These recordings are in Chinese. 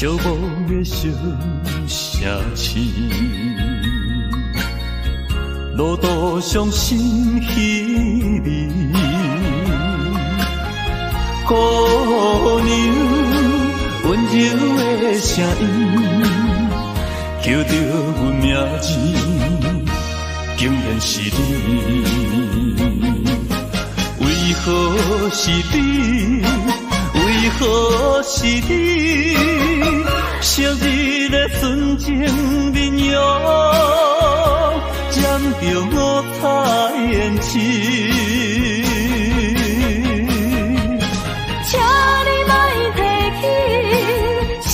寂寞的小城市，路途上心稀微，姑娘温柔的声音，叫着阮名字，竟然是你。为何是你？为何是你？昔日的纯情面容，染着五彩胭脂。请你莫提起，请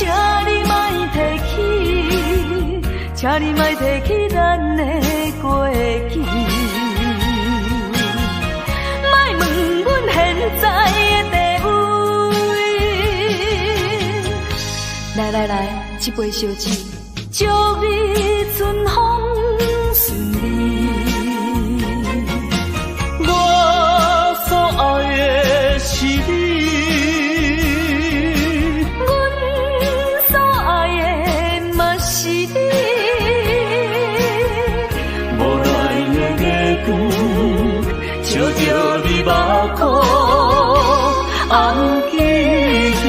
你莫提起，请你莫提起咱的过去。莫问阮现在的地位。来，一杯烧酒，祝你春风顺利。我所爱的是你，阮所爱的嘛是你。无奈的月光，照着你目眶，红记记。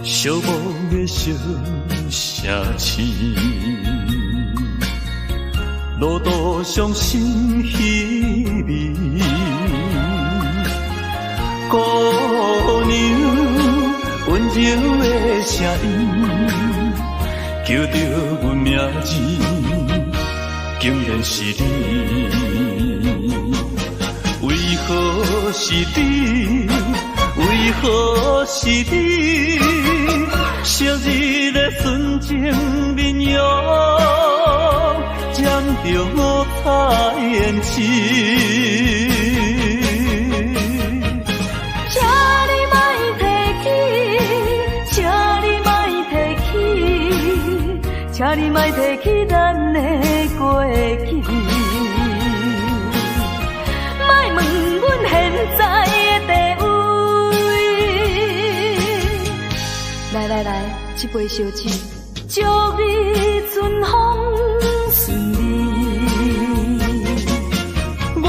寂寞的小城市，路途上心稀微，姑娘温柔的声音，叫着阮名字，竟然是你。为何是你？为何是你？昔日的纯情面容，染着五彩胭脂。请你莫提起，请你莫提起，请你莫提起咱的过去。莫问阮现在的地位。来，一杯烧酒，祝你春风顺利。我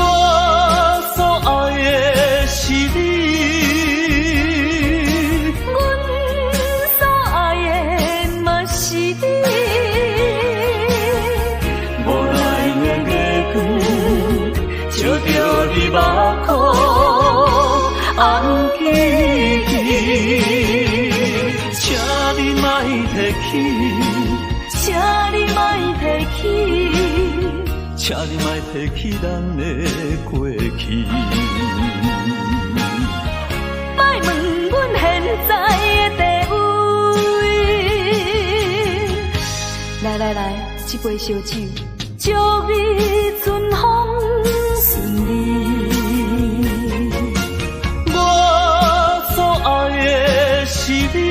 所爱的是你，阮所爱的嘛是你。无奈的月光，照着你目眶，红记记。请你莫提起，请你莫提起，请你莫提起咱的过去。莫问阮现在的地位。来，一杯烧酒，祝你春风顺利。我所爱的是你。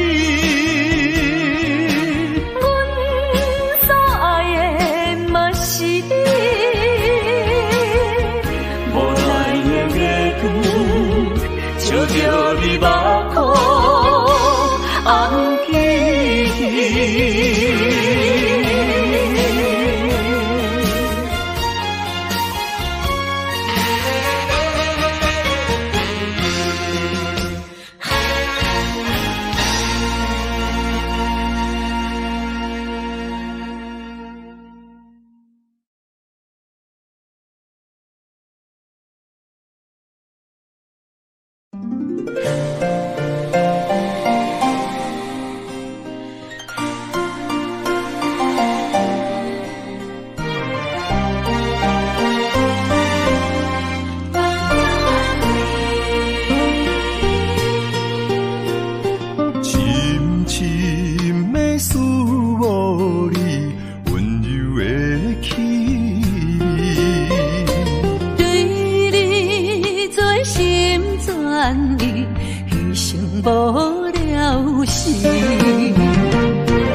照着你目眶，红记记。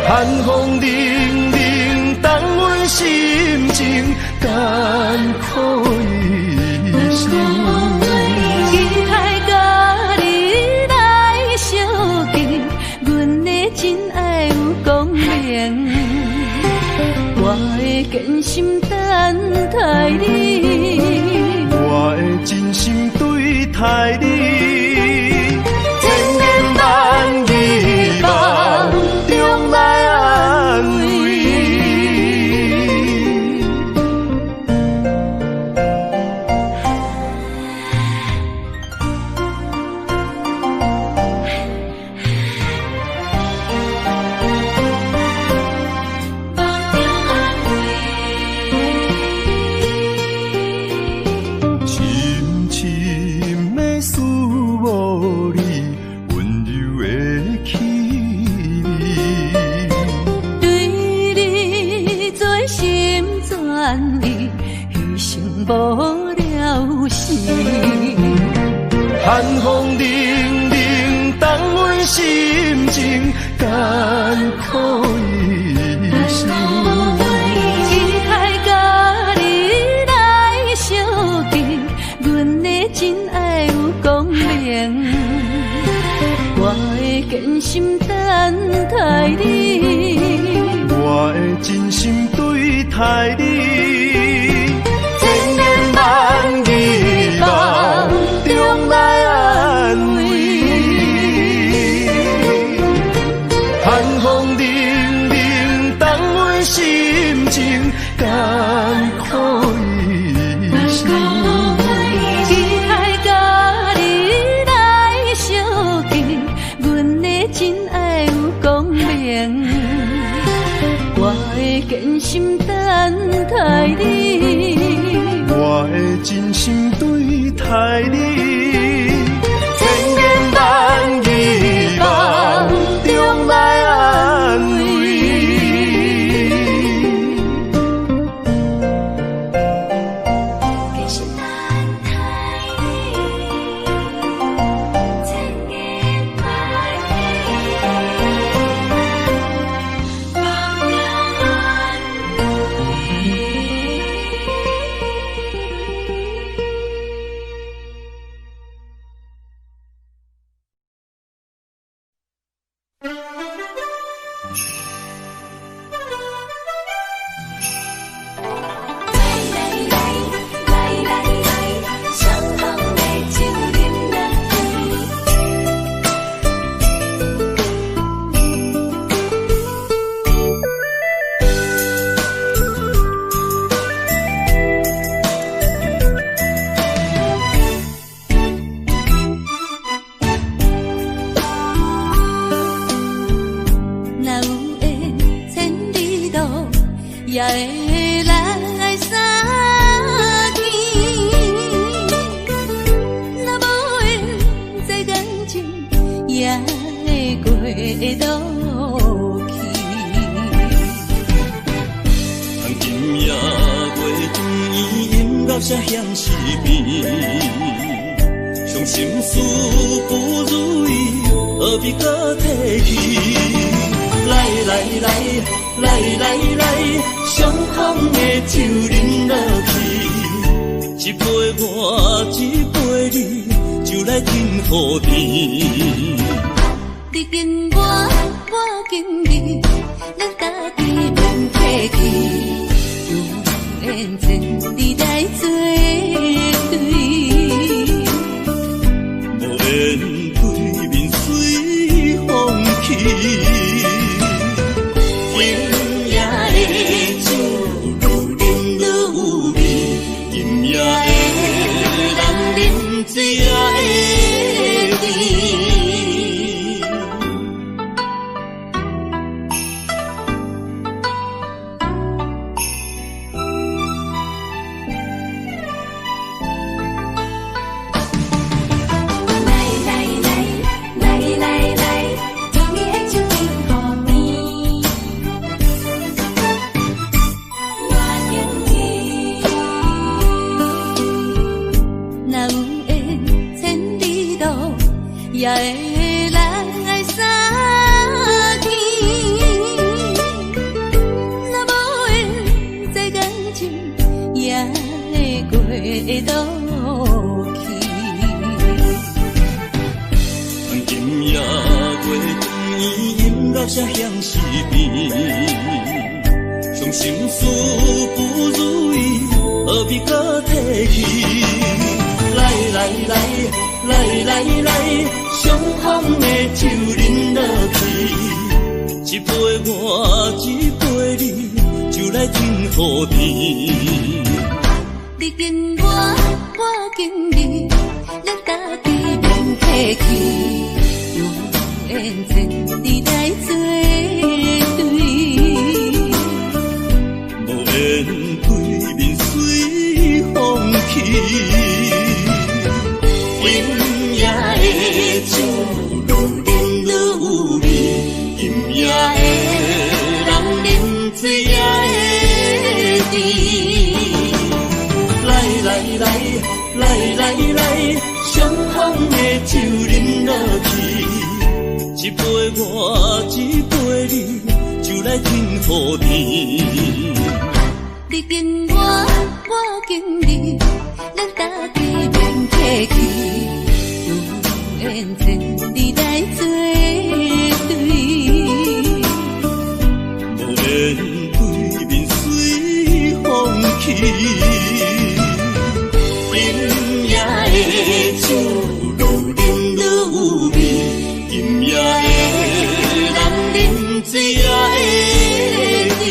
寒风凛凛。艰苦一生。期待甲你来相见，阮的真爱有光明，我会坚心等待你，我会真心对待你，千言万语梦中来安慰。深深的思慕你，温柔的气味，对你做心全意，牺牲无了时。寒风凛凛，冻阮心情，艰苦一生。期待甲你来相见，阮的真爱有光明，我会坚心等待你，我会真心对待你，千言万语梦中来安慰。寒风凛凛，冻阮心情，艰苦一生。期待甲你来相见，阮的真爱有光明，我会坚心等待你，我会真心对待你，千言万语梦中来安慰。坚心等待你，千言万语梦中安慰。也会来相见，若无缘在感情，也会过渡去。当今夜月光伊莺到声响时变，伤心事不如意，何必搁提起？来来来，相逢的酒饮落去，一杯我，一杯你，就来甜乎甜。你紧我紧你，咱家己免客气，有缘千里来作对，无缘对面随风起。也会来相见，若无缘在感情，也倒去。当今夜月中伊饮到这乡时边，伤心事不如意，何必搁提起？来来来来来来，相逢的酒饮落去，一杯我，一杯你，就来敬予你。你敬我，我敬你，咱家己免客气，有缘千里来作对。无缘对面随风去。今夜的酒愈饮愈有味，今夜的人饮醉也会甜。来来来来来来，相逢的酒饮落去，一杯我，一杯你，就来敬予你。你敬我，我敬你，咱家己免客气，有缘千里来作对。无缘对面随风去。今夜的酒愈饮愈有味，今夜的人饮醉也会甜。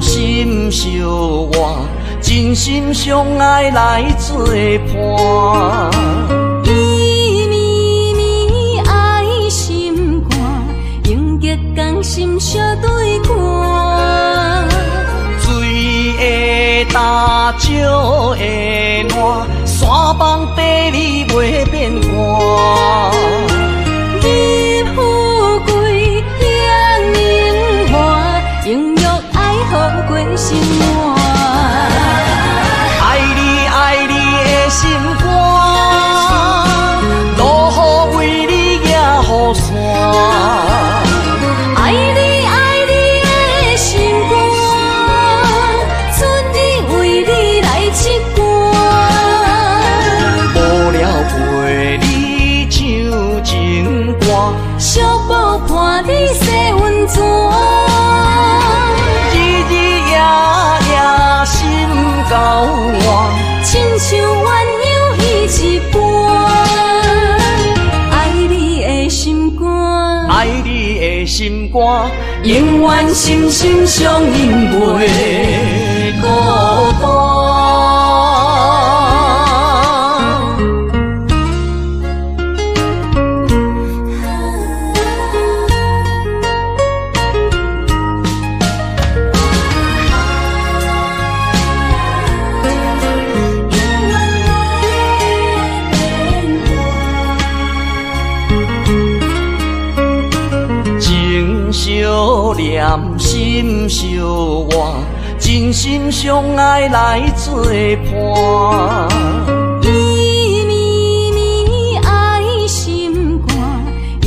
心相换，真心相爱来作伴。伊绵绵爱心肝，永结同心相对看。水会干，石会烂，山崩地裂袂变卦。你富贵享荣华，永浴爱好过生活。爱你爱你的心肝，落雨为你野雨伞。爱你爱你的心肝，春日为你来唱歌。无聊陪你唱情歌，小宝伴你洗温泉。心交换，亲像鸳鸯彼一般。爱你的心肝，爱你的心肝，永远心心相印袂孤单。相念心相换，真心相爱来作伴。伊绵绵爱心肝，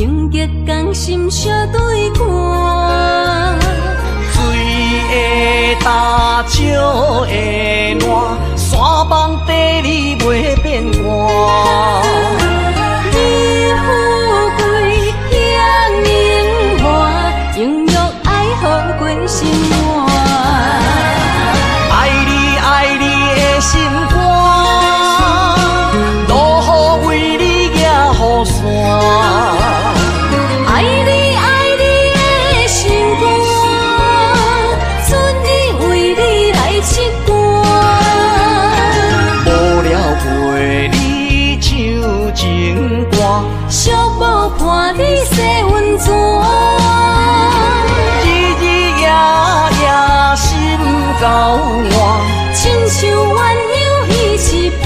永结同心相对看。水会干，石会烂，山崩地裂袂变卦。你富贵享心肝。爱你爱你的心肝，落雨为你举雨伞。爱你爱你的心肝，春日为你来刺肝。无聊陪你唱情歌，寂寞伴你洗温泉。日日夜夜心交换，亲像鸳鸯彼一半。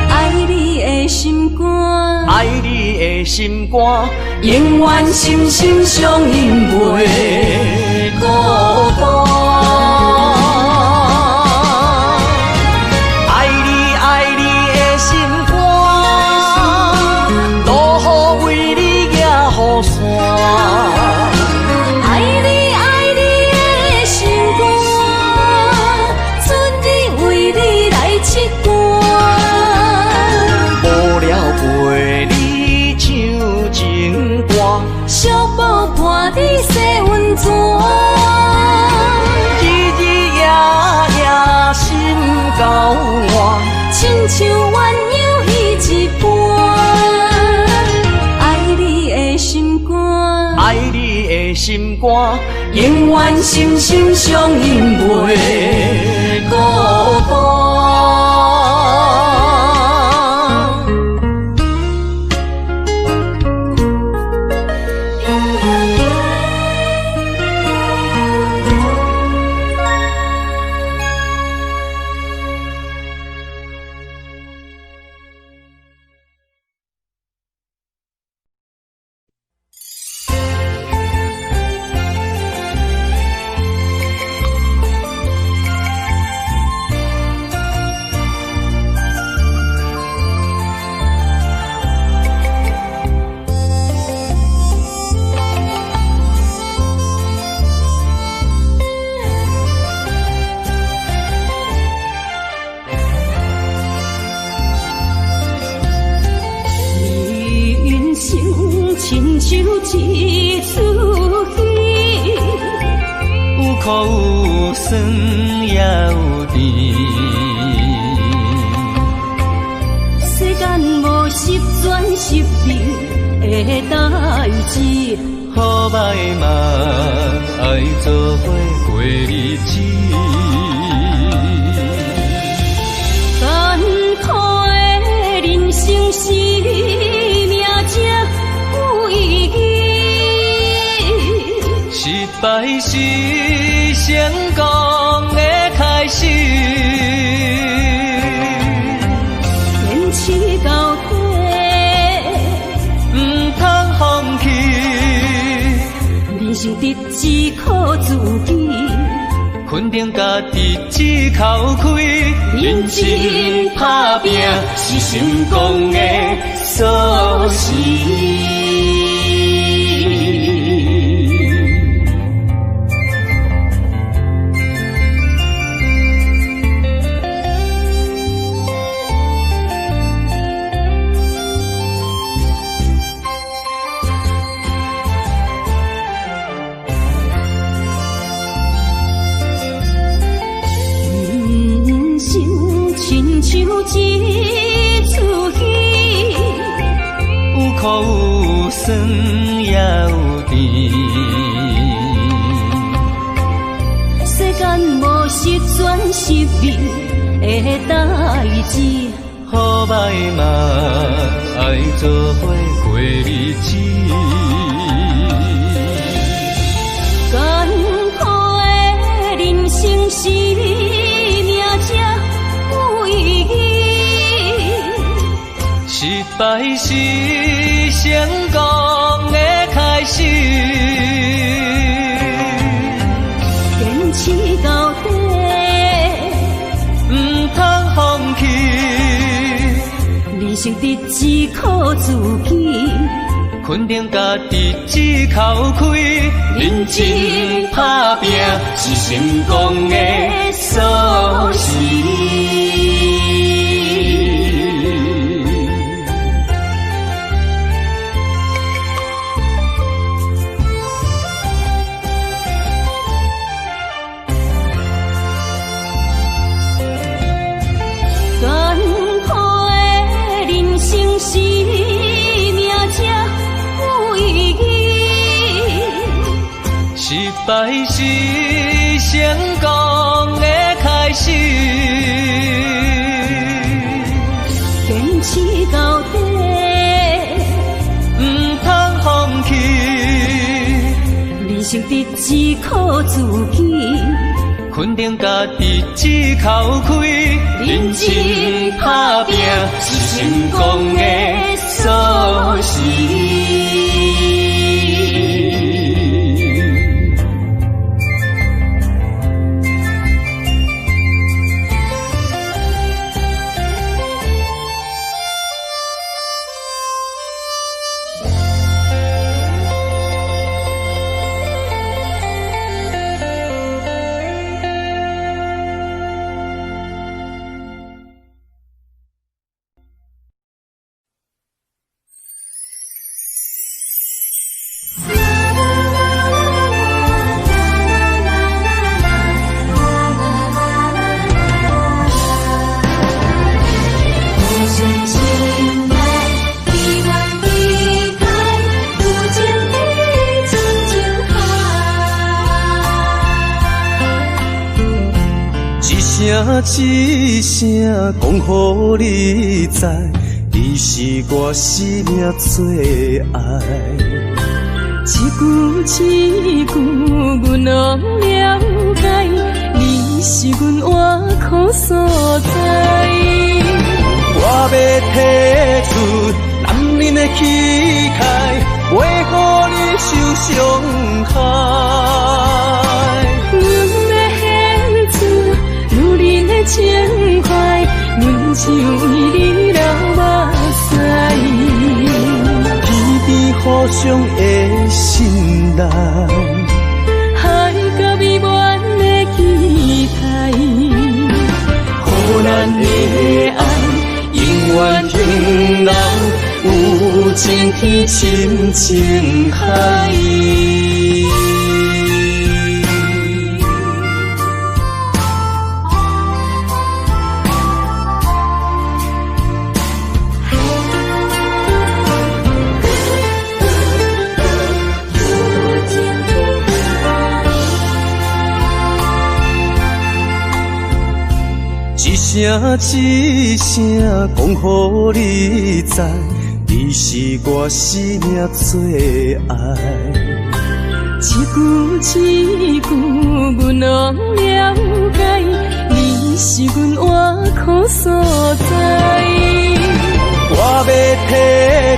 爱你的心肝，爱你的心肝，永远心心相印袂孤单。爱你爱你的心肝，落雨为你举雨伞。爱你爱你的心肝，春日为你来刺肝。无聊陪你唱情歌，寂寞伴你洗温泉。日日夜夜心交换，亲像鸳鸯彼一半。爱你的心肝，爱你的心肝，永远心心相印袂孤单。亲像一出戏，有苦有酸也有甜。世间无十全十美的代志，好歹嘛爱做伙过日子。艰苦的人生是命才有意义，失败是成功的开始。坚持到底，唔通放弃。人生得只靠自己，肯定家己只口开，认真打拼是成功的锁匙。亲像一出戏，有苦有酸也有甜。世间无十全十美的代志，好歹嘛爱做伙过日子。艰苦的人生是命才有意义，失败是成功的开始。坚持到底，唔通放弃。人生得只靠自己，肯定家己只口开，认真打拼是成功的锁匙。失败是成功的开始，坚持到底，唔通放弃。人生得只靠自己，肯定家己只口开，认真打拼是成功的锁匙。一声讲予你知，你是我生命最爱。一句阮拢了解，你是阮活苦所在。我要提出男人的气概，袂予你受伤害。情怀，阮只为你流目屎，天边互相的信赖，海角美满的期待，予咱的爱永远停留，有情天深情海。一声讲予你知，你是我生命最爱。一句阮拢了解，你是阮活苦所在。我要提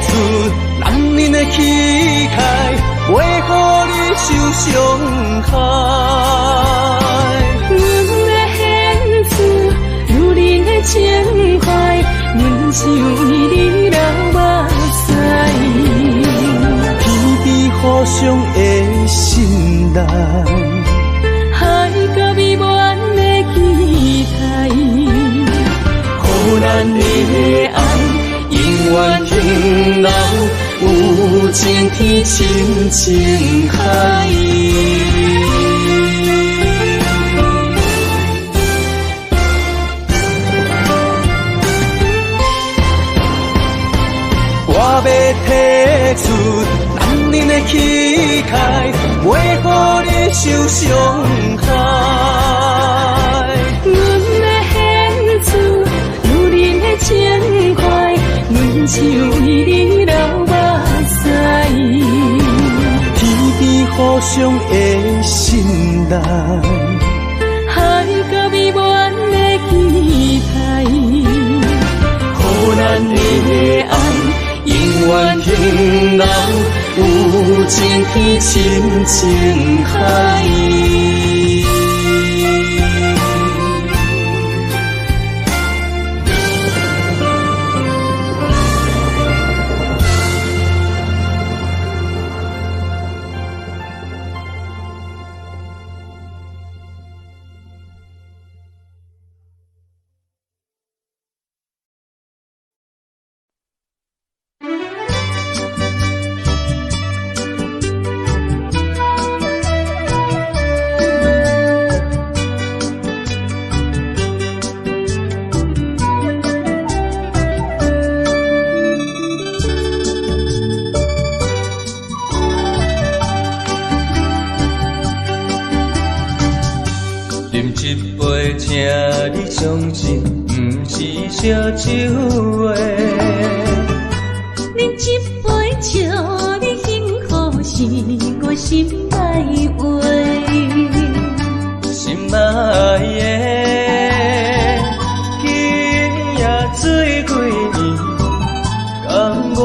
出男人的气概，袂予你受伤害。情怀，阮只为你流目屎，天边互相的信赖，海角美满的期待，予咱的爱永远停留，有情天深情海。我要提出男人的气概，袂予你受伤害。阮要献出女人的情怀，阮只为你流目屎，天边互相的信赖，海角美满的期待，予咱的爱永远停留，有情天深情海。饮一杯，请你相信，不是烧酒话。饮一杯，祝你幸福，是我心内话。心爱的，今夜水几年，甘愿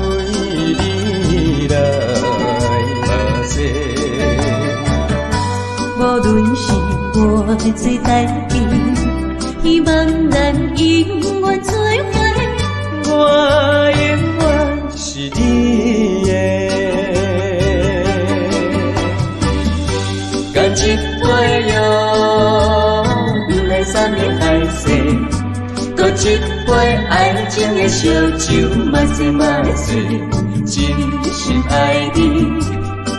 为你来目屎。无论是我做代志，希望咱永远做伙。我永远是你的。干一杯哟，不来三年海誓，搁一杯爱情的烧酒，莫说莫说，真心爱你，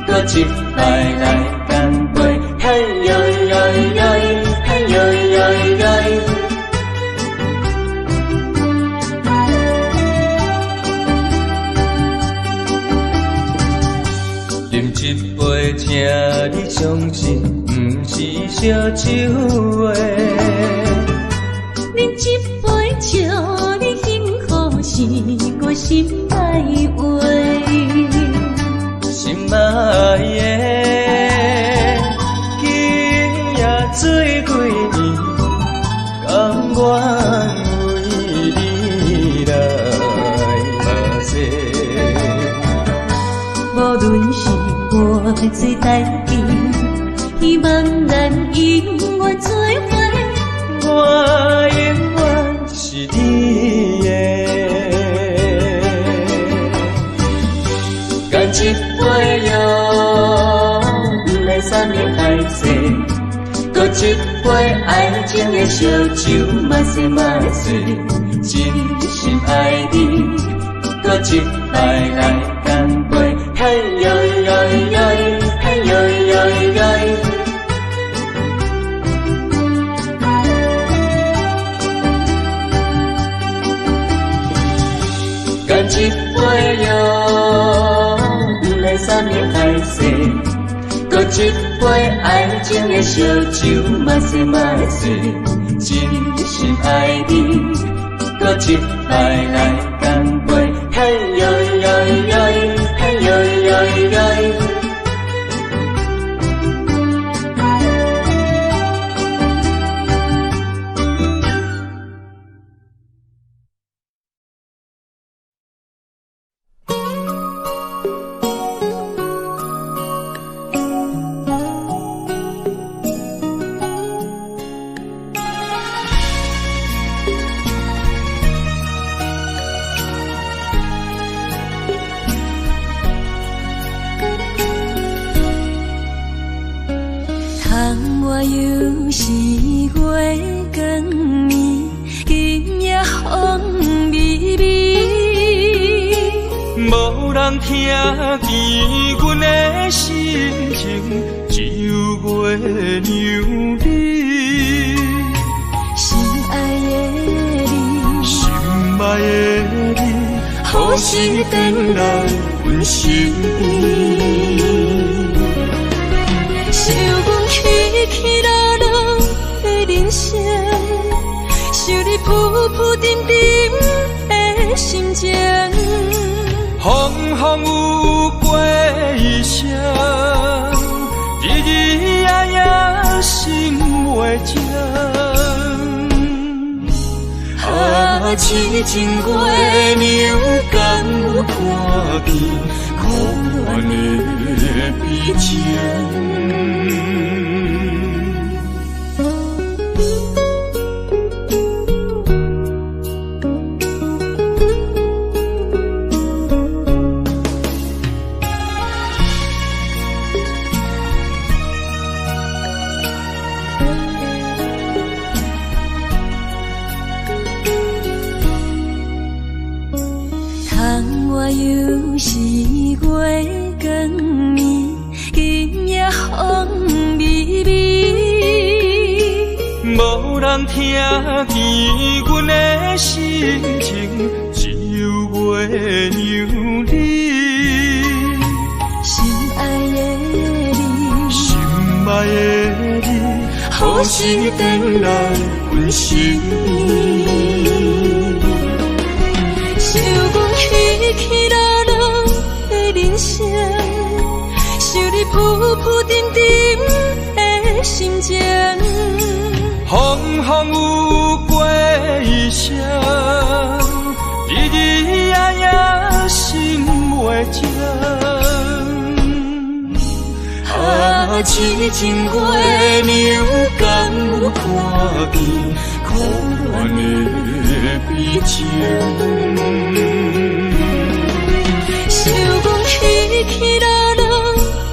搁一摆来干杯，嘿呦呦呦，嘿呦呦呦。饮一杯，请你相信，不是烧酒话。饮一杯，祝你幸福，是我心内话。心爱的，今夜水几年，甘愿为你来目屎。无论是我做代志，希望咱永远做伙。我永远是你的。干一杯哟，不来三年海誓，搁一杯爱情的烧酒，莫说莫说，真心爱你，搁一摆来干杯，嘿呦呦呦，嘿呦呦呦。干一杯哟，不来三年海誓，搁一杯爱情的烧酒，莫说莫说，真心爱你，搁一摆来干杯，嘿呦呦呦，嘿呦呦呦。我又是月光暝，今夜风微微，无人听见阮的心情，只有月娘你。心爱的你，心爱的你，何时回来阮心意？想阮起起落落的人生，想你浮浮沉沉的心情。风风有过一生，日日夜夜心袂静。啊，痴情月娘敢有看见可怜的悲情？我又是月光暝，今夜风微微，无人听见阮的心情，只有月娘你。心爱的你，心爱的你，好心回来阮身边。想阮起起落落的人生，想你浮浮沉沉的心情。风风有过一声，日日夜夜心袂静。啊，痴情月娘敢有看见苦恋的悲情？想阮起起落落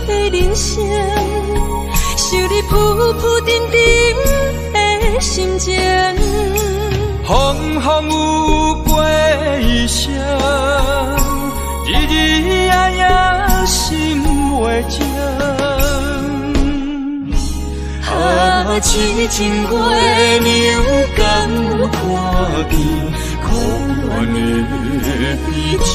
的人生，想你浮浮沉沉的心情。风风有过一声，日日夜夜心袂静。啊，痴情月娘敢有看见苦恋的悲情？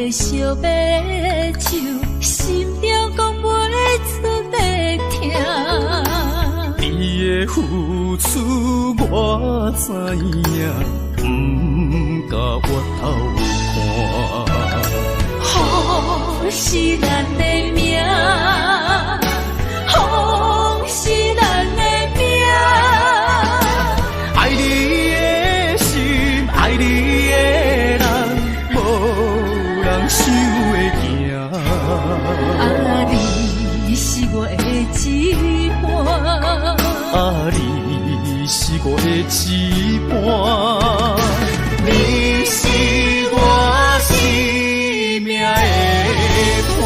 烧白酒，心中讲袂出的痛。你的付出我知影，不甲我头看。好是咱的命，好是咱的命。爱你的心，爱你的人，无人想会行。啊，你是我的一半。啊，你是我的一半。你是我生命的伴。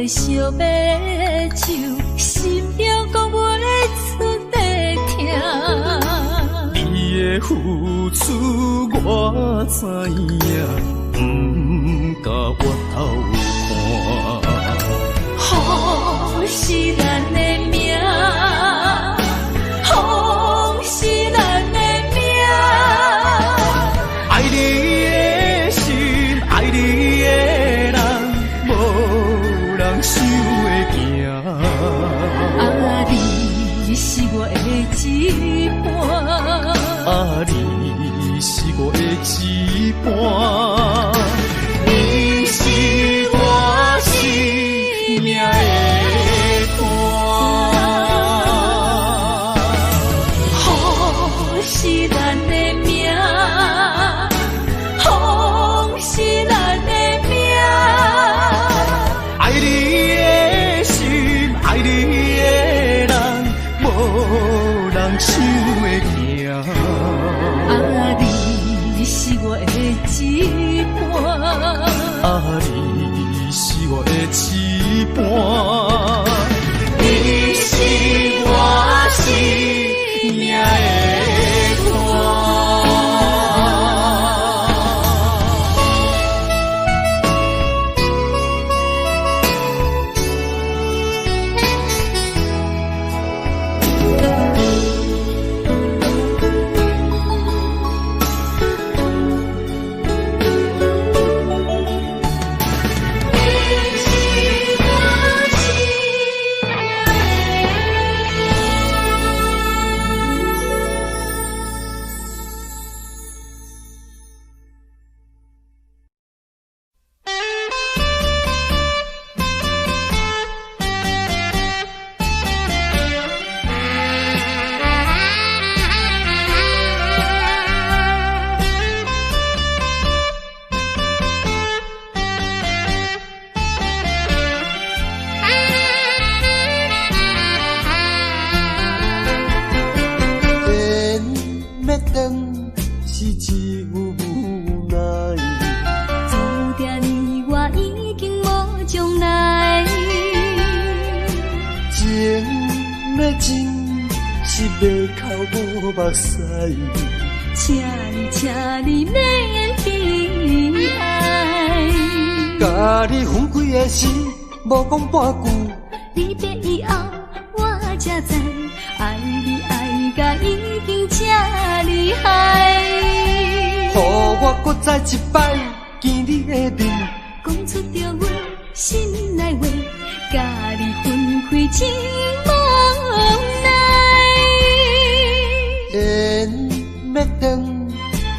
烧白酒，心中讲袂出的痛。你的付出我知影，不甲我头看。好是咱的命，好是咱的命。爱你的心，爱你的人，想会行。啊，你是我的一半。啊，你是我的一半。你是我将来。情要真，是要靠无目屎。请你免悲哀。甲你分开的时，无讲半句。离别以后，我才知，爱你爱甲已经这厉害。予我搁再一摆见你的面，讲出着阮心内话，甲你分开真无奈。缘要断，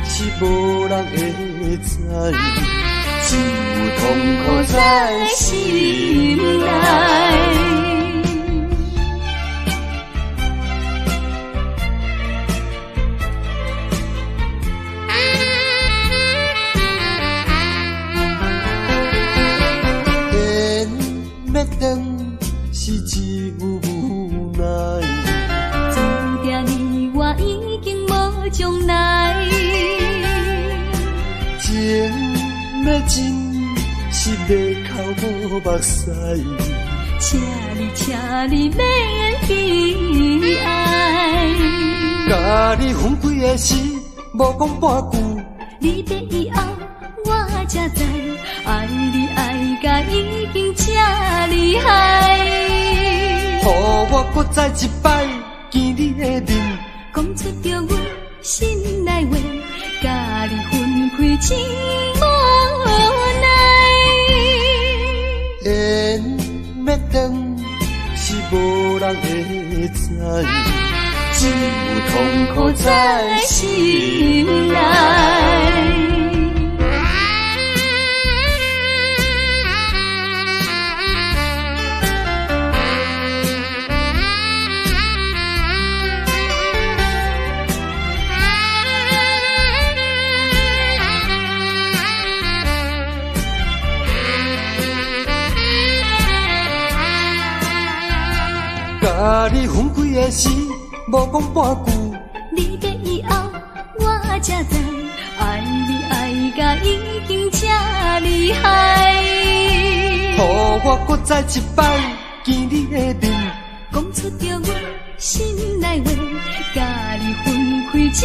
是无人会知，只有痛苦在心内。要断是只有无奈，注定你我已经无将来。情要真是要靠无目屎，请你免悲哀。甲你分开的时，无讲半句。离别以后，我才知，爱你爱甲已经这厉害。予我搁再一摆见你的面，讲出着阮心内话，甲你分开真无奈。缘要断是无人会知，只有痛苦在心内。甲你分开的时，无讲半句。离别以后，我才知，爱你爱甲已经这厉害。予我搁再一摆见你的面，讲出着阮心内话，甲你分开真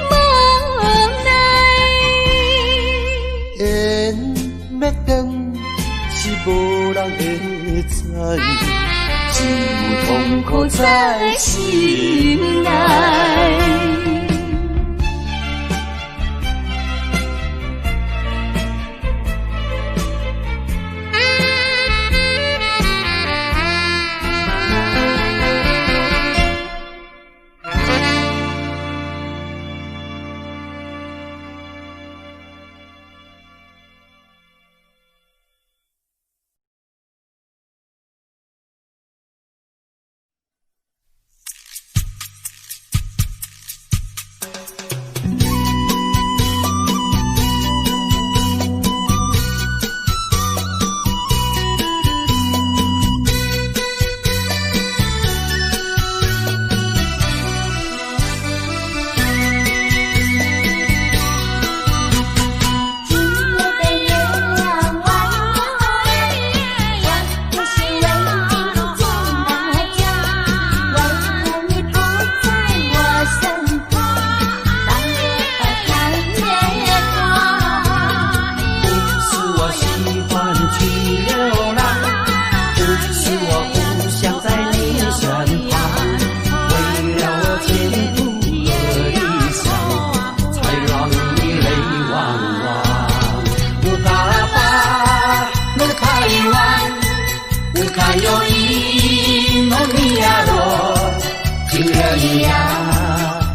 无奈。缘要断是无人会知，只有痛苦在心内。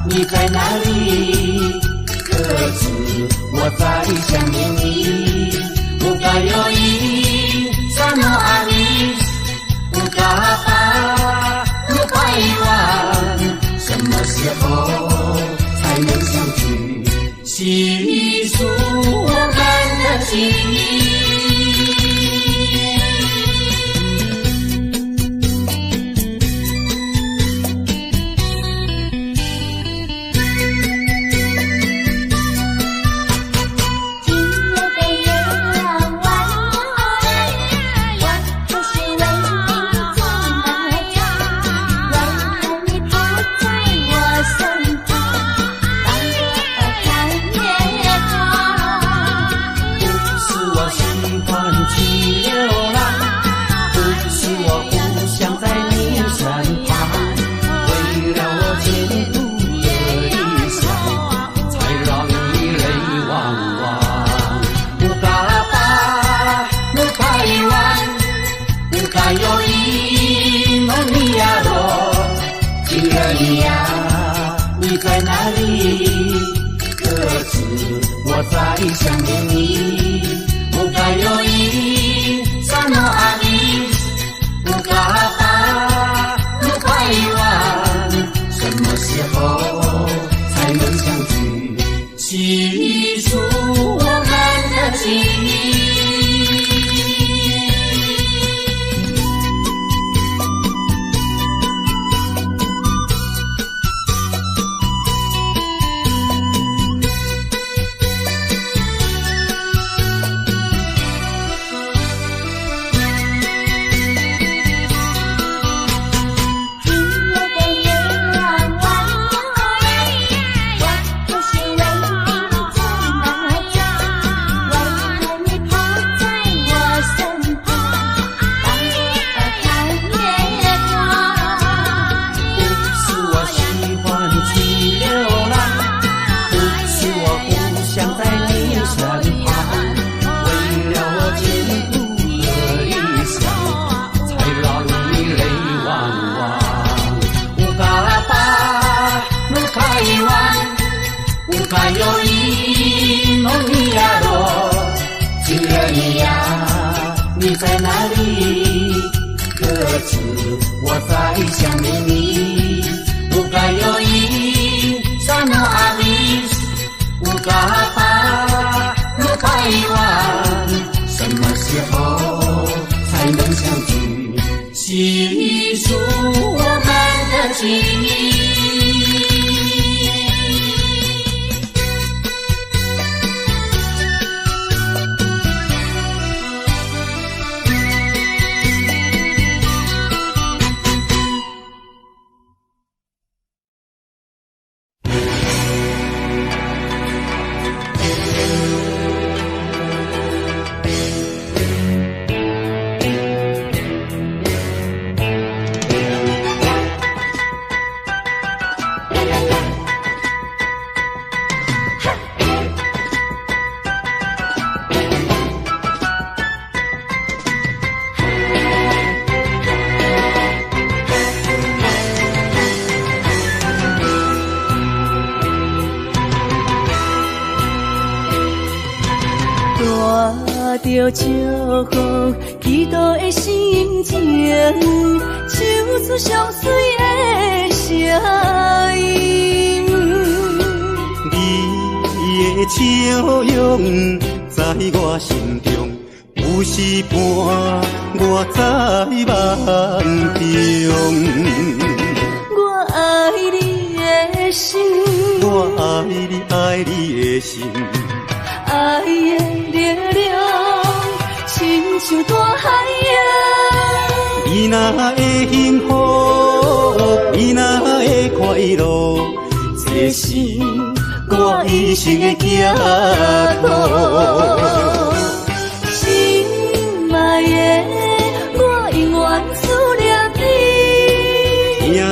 你在哪里？可是我在想念你。不该有一什么爱你，不该把路拐弯，什么时候才能相聚？细数我们的情谊。今夜的月亮弯弯，我再想念你，不该有一刹那阿弥，不该把路快完，什么时候才能相聚？细数我们的记忆。还有一梦一呀落，情人呀，你在哪里？可知我在想念你？不该有一刹那阿弥，不该把路开完，什么时候才能相聚？细数我们的记忆。着祝福祈祷的心情，唱出相随的声音。你的笑容在我心中，有时伴我在梦中。我爱你的心，我爱你，爱你的心。爱的力量，亲像大海洋。你若会幸福，你若会快乐，这是我一生的寄托。心爱的，我永远思念你。听着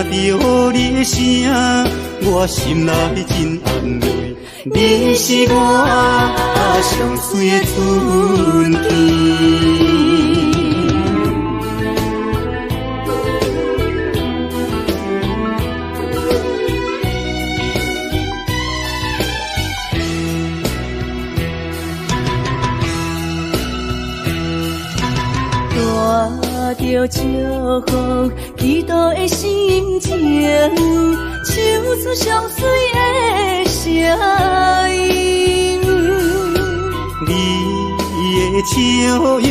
你的声，我心内真安慰。你是我上水的春天。带着祝福祈祷的心情，唱出相随的声音。你的笑容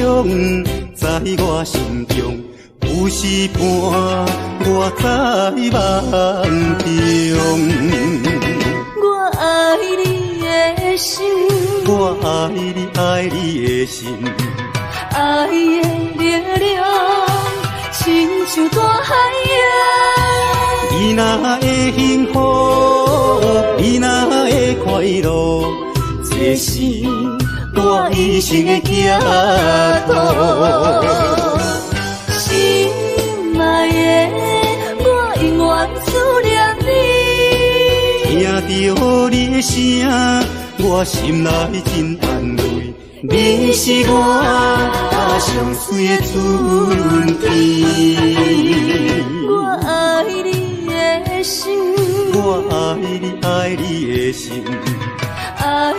在我心中，有时伴我在梦中。我爱你的心，我爱你，爱你的心。爱的力量，亲像大海洋。你若会幸福，你若会快乐，这是我一生的寄托。心爱的，我永远思念你。听着你的声，我心内真安慰。你是我上水的春天。我爱你的心，我爱你，爱你的心。爱的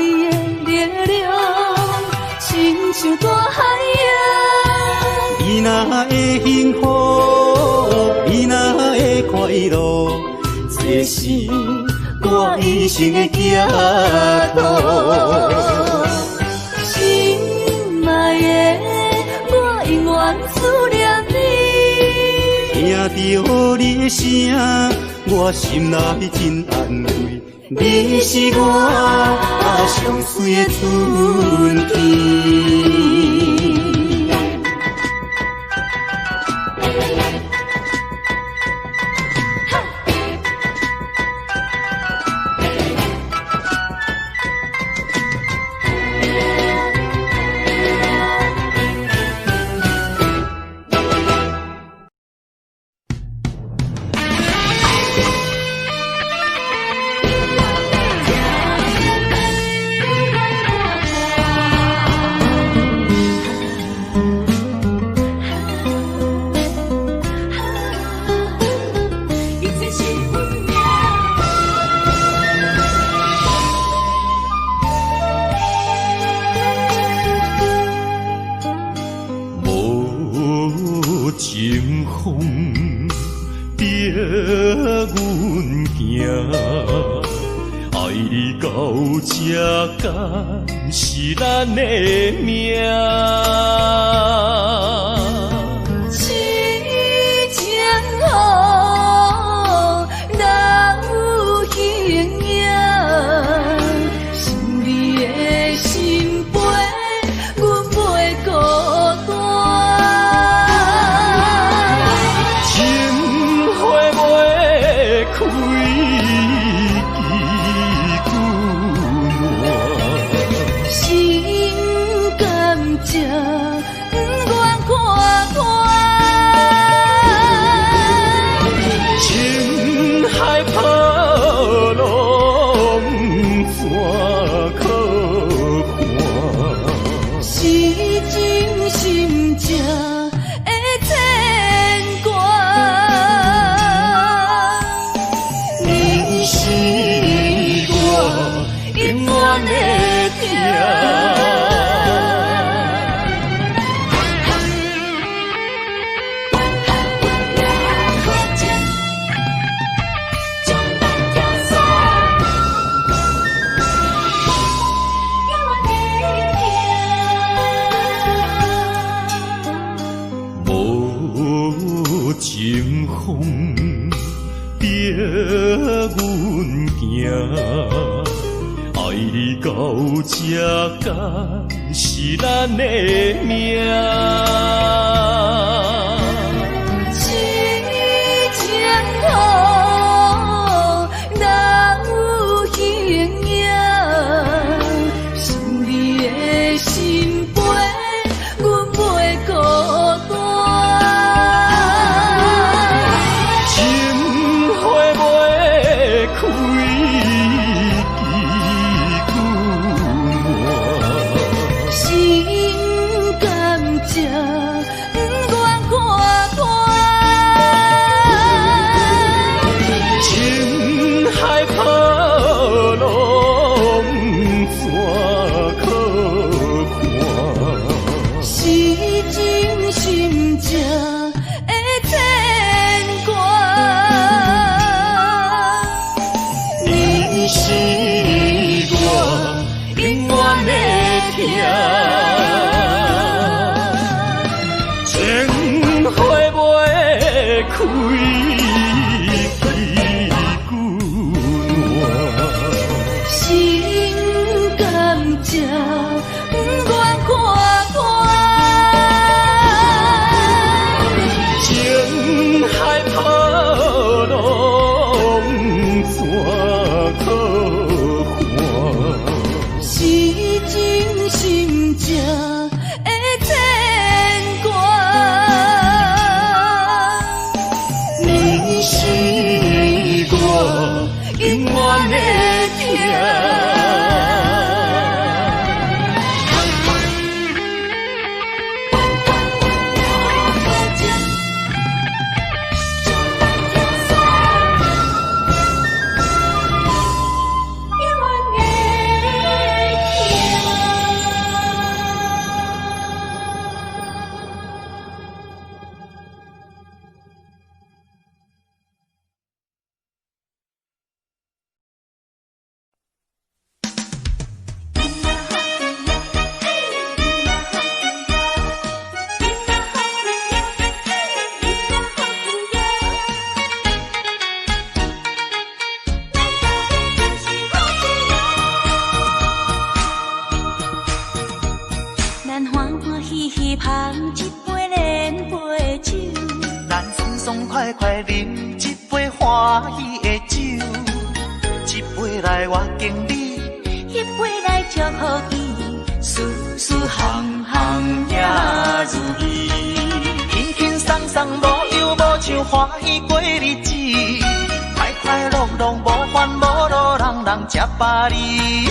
力量，亲像大海洋。伊若会幸福，伊若会快乐，这是我一生的寄托。心爱的，我永远思念你。听到你的声，我心内真安慰。你是我上水的春天。情风逼阮行，爱你到这敢是咱的命？痴情好，哪有形影？想你的心陪，阮袂孤单。开心甘蔗不愿看破，情海波浪怎可看？是真心正的牵挂。你是我永远的疼。情风逼阮行，爱你到这敢是咱的命？痴情好，哪有形影？想你的心陪，阮袂孤单。开心甘蔗不愿看破，情海波浪怎可看？是真心正的牵挂。你是我永远的疼，情花袂开枝久心甘蔗不愿看破，情海波浪怎可看？是真心正的牵挂。你爽快快饮一杯欢喜的酒，一杯来我敬你，一杯来祝福伊，事事行行也如意。轻轻松松无忧无愁，欢喜过日子，快快乐乐无烦无恼，人人吃饱哩。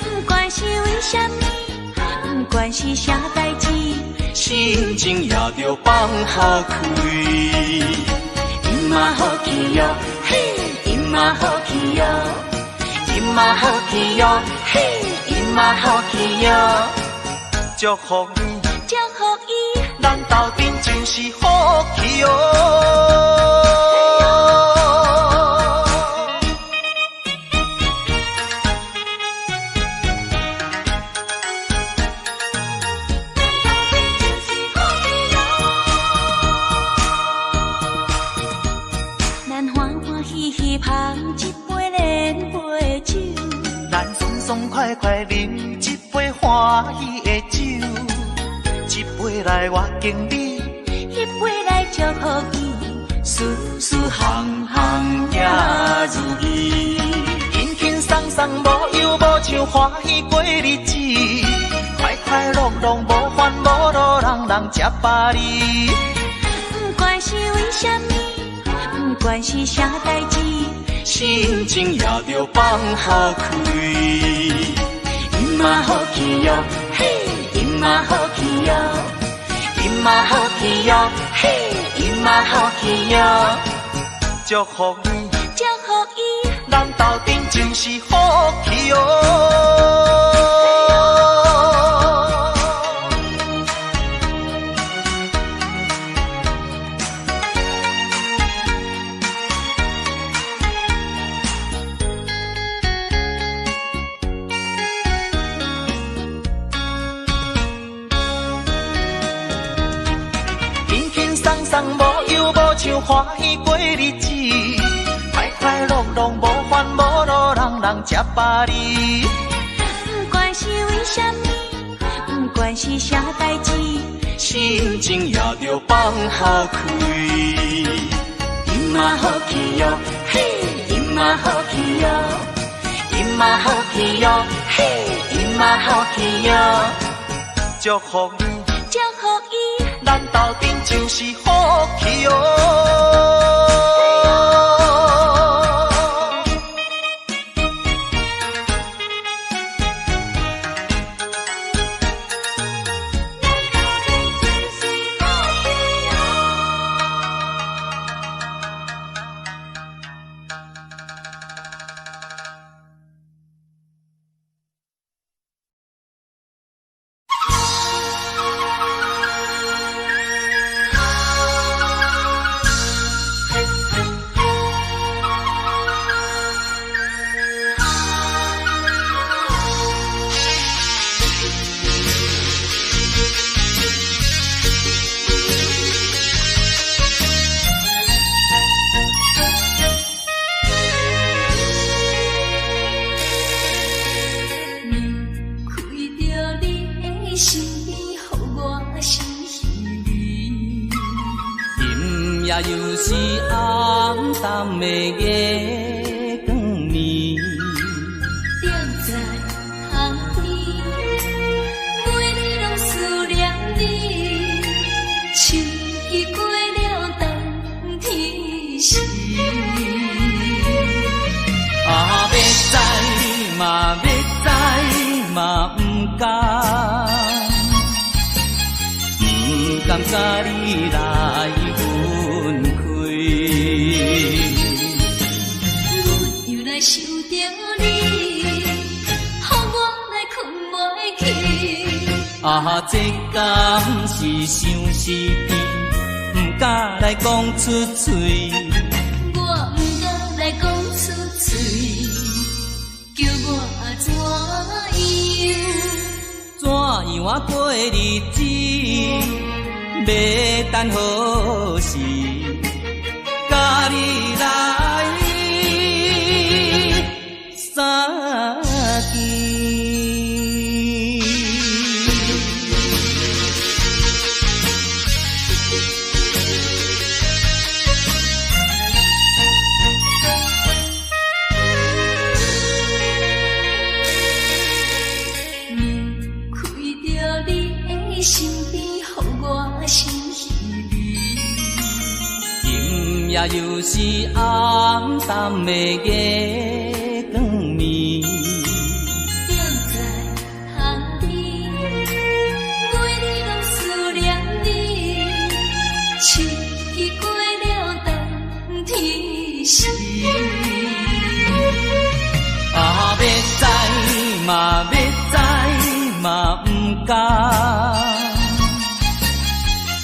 不管是为什么，不管是啥代志，心情也着放好开。因嘛好气哟，嘿，因嘛好气哟，因嘛好气哟，嘿，因嘛好气哟，祝福你，祝福伊，咱斗阵就是好气哦。爽快快饮一杯欢喜的酒，一杯来我敬你，一杯来祝福伊，事事行行也如意。轻轻松松无忧无愁，欢喜过日子，快快乐乐无烦无恼，人人吃饱哩。不管是为什么，不管是啥代志，心情也着放好开。因嘛好气哟，嘿，因嘛好气哟，因嘛好气哟，嘿，因嘛好气哟，祝福你，祝福伊，咱斗阵就是好气哦。无忧无愁，欢喜过日子，快快乐乐无烦无恼，人人吃饱哩。不管是为什么，不管是啥代志，心情也着放好开。因嘛好气哟，嘿，因嘛好气哟，因嘛好气哟，嘿，因嘛好气哟，祝福你，祝福伊，咱斗阵就是好气哦。又是暗淡的夜光暝，踮在巷边，每日拢思念你，秋已过了冬天时。要知嘛要知嘛不甘，不甘甲你来。想着你，予我来困袂去。这敢是相思甜，不敢来讲出嘴。我不敢来讲出嘴，叫我怎样过日子？要等何时？甲你来。相见。心稀微。今夜又是暗淡的月光暝，踮在巷边，每日拢思念你，七夕过了等天时。要知嘛要知嘛不敢，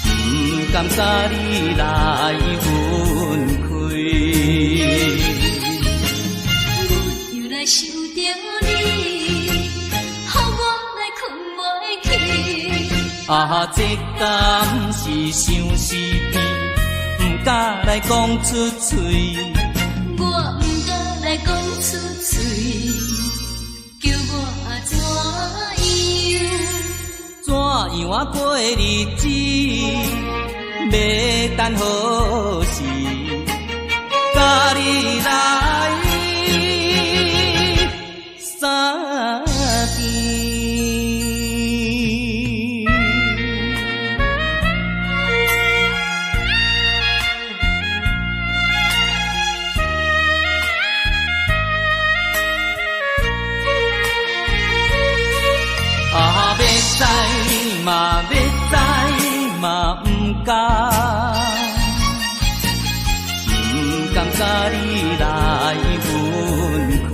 不甘甲你来分开。阮又来想着你，予我来困袂去。这敢是相思片，不敢来讲出嘴。我不敢来讲出嘴，叫我怎样过日子，要等何时，甲你来相见。要知嘛要知嘛不敢，不甘甲你来分开。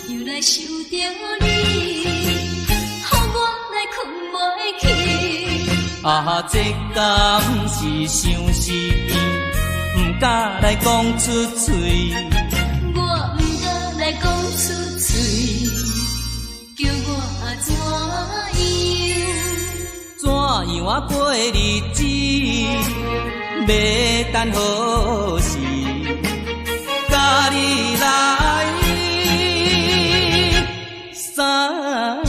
又来想着你，予我来困袂去。这敢是相思片，不敢来讲出嘴。我不敢来讲出嘴，叫我怎样过日子，要等何时，甲你来相见。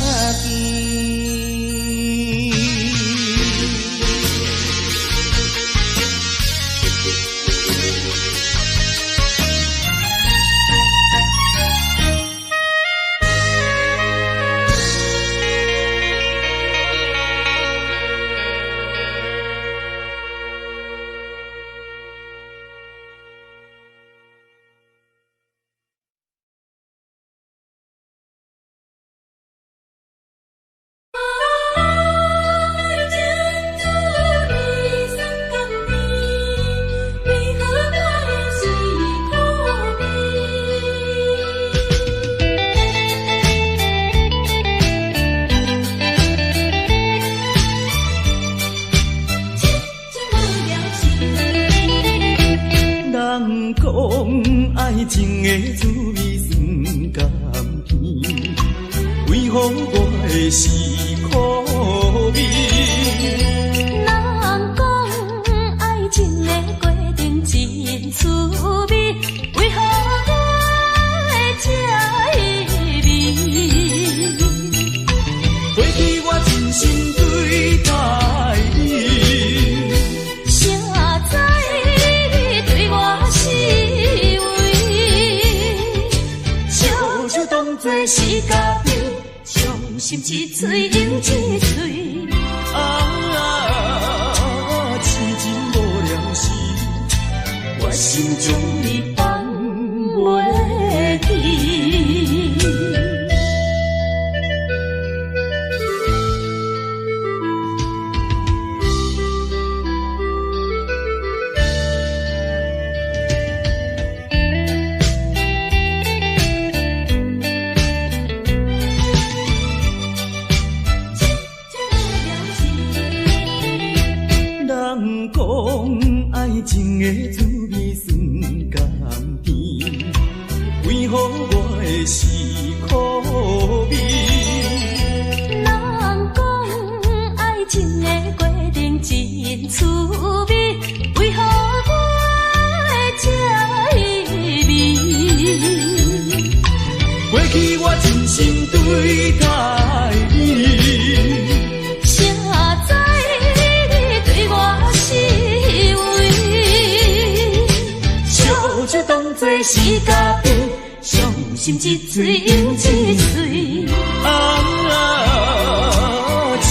爱情的滋味酸甘甜，为何我会是苦味？人讲爱情的过程真滋味，为何我会这意味？过去我真心对待你，谁知你对我是做是家己，伤心一嘴饮一嘴。痴情无聊时，我心中你放袂去。爱情的滋味酸甘甜，为何我会是苦味？人讲爱情的过程真滋味，为何我会这意味？过去我真心对待你。做是家己，伤心一嘴饮一嘴。痴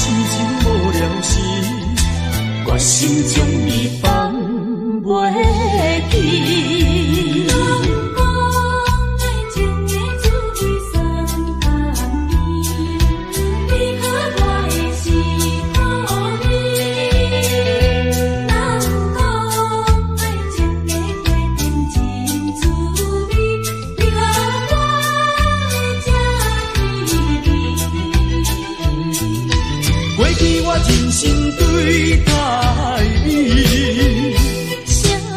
过去我真心对待你，谁知你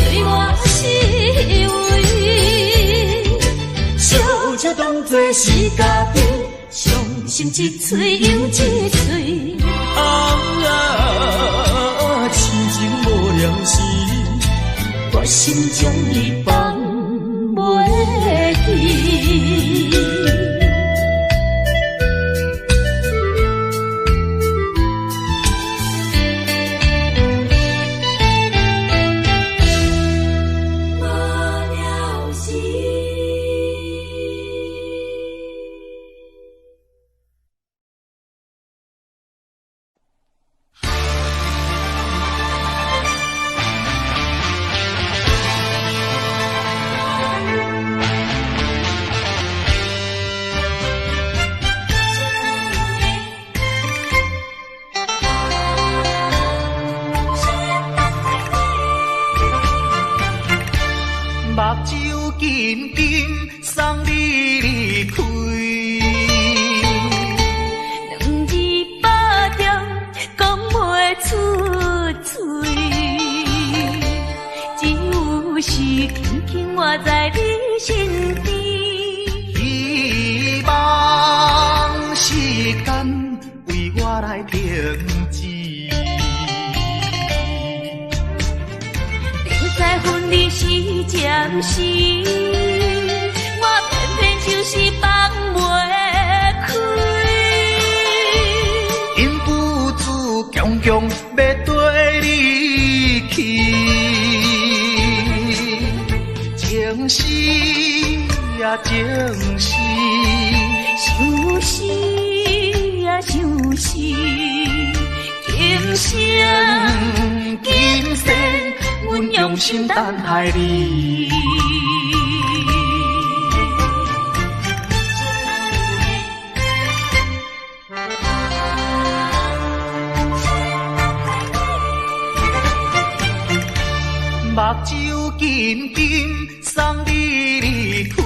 对我是为，小姐当作是家己，伤心一嘴又一嘴。痴情无了时，我心将你放袂记。目睭紧紧送你离开，两字百点讲袂出嘴，只有是轻轻活在你身边。希望时间为我来停止。在分离时暂时，我偏偏就是放袂开。因父子强强要跟你去，情是呀情是，想是呀想是，今生今生阮用心等待你。目睭紧紧送你离开，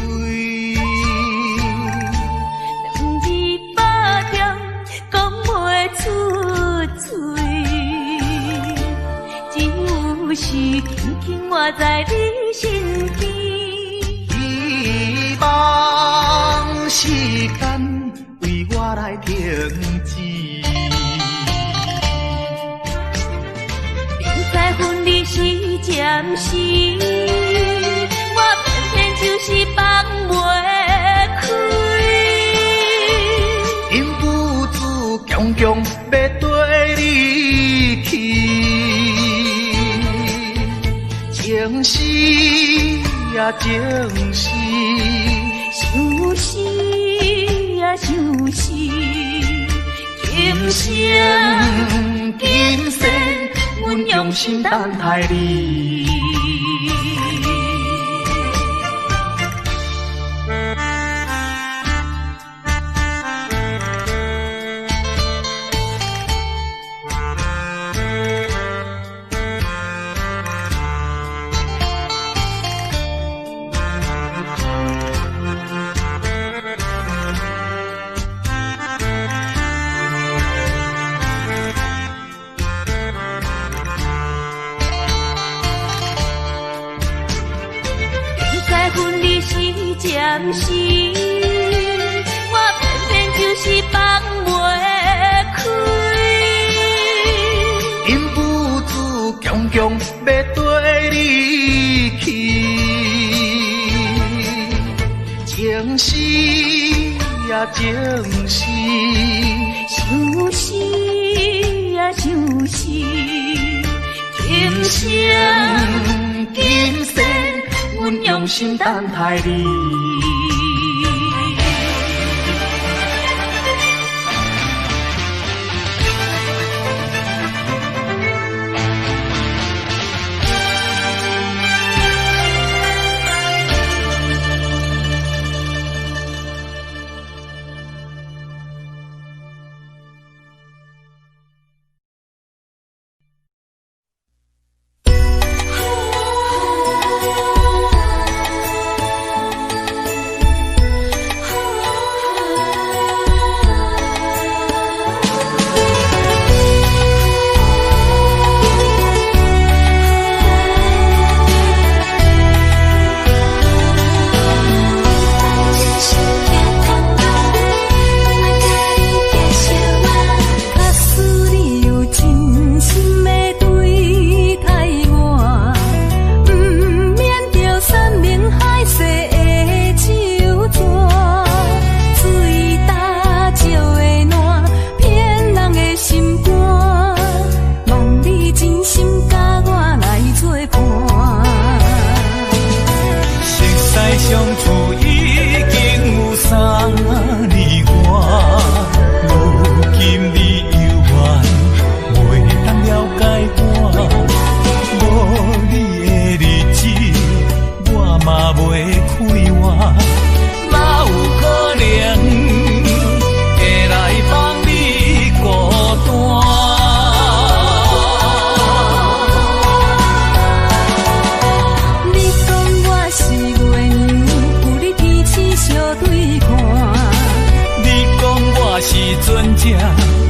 两字百点讲袂出嘴，只有是轻轻活在你身边。希望时间为我来停止。在分离时暂时，我偏偏就是放袂开。因父子强强要跟你去，情是呀情是，想是呀想是，今生今生阮用心等待你。暂时，我偏偏就是放袂开。因父子强强要跟你去，情是呀情是，想是呀想是，今生今生阮用心等待你。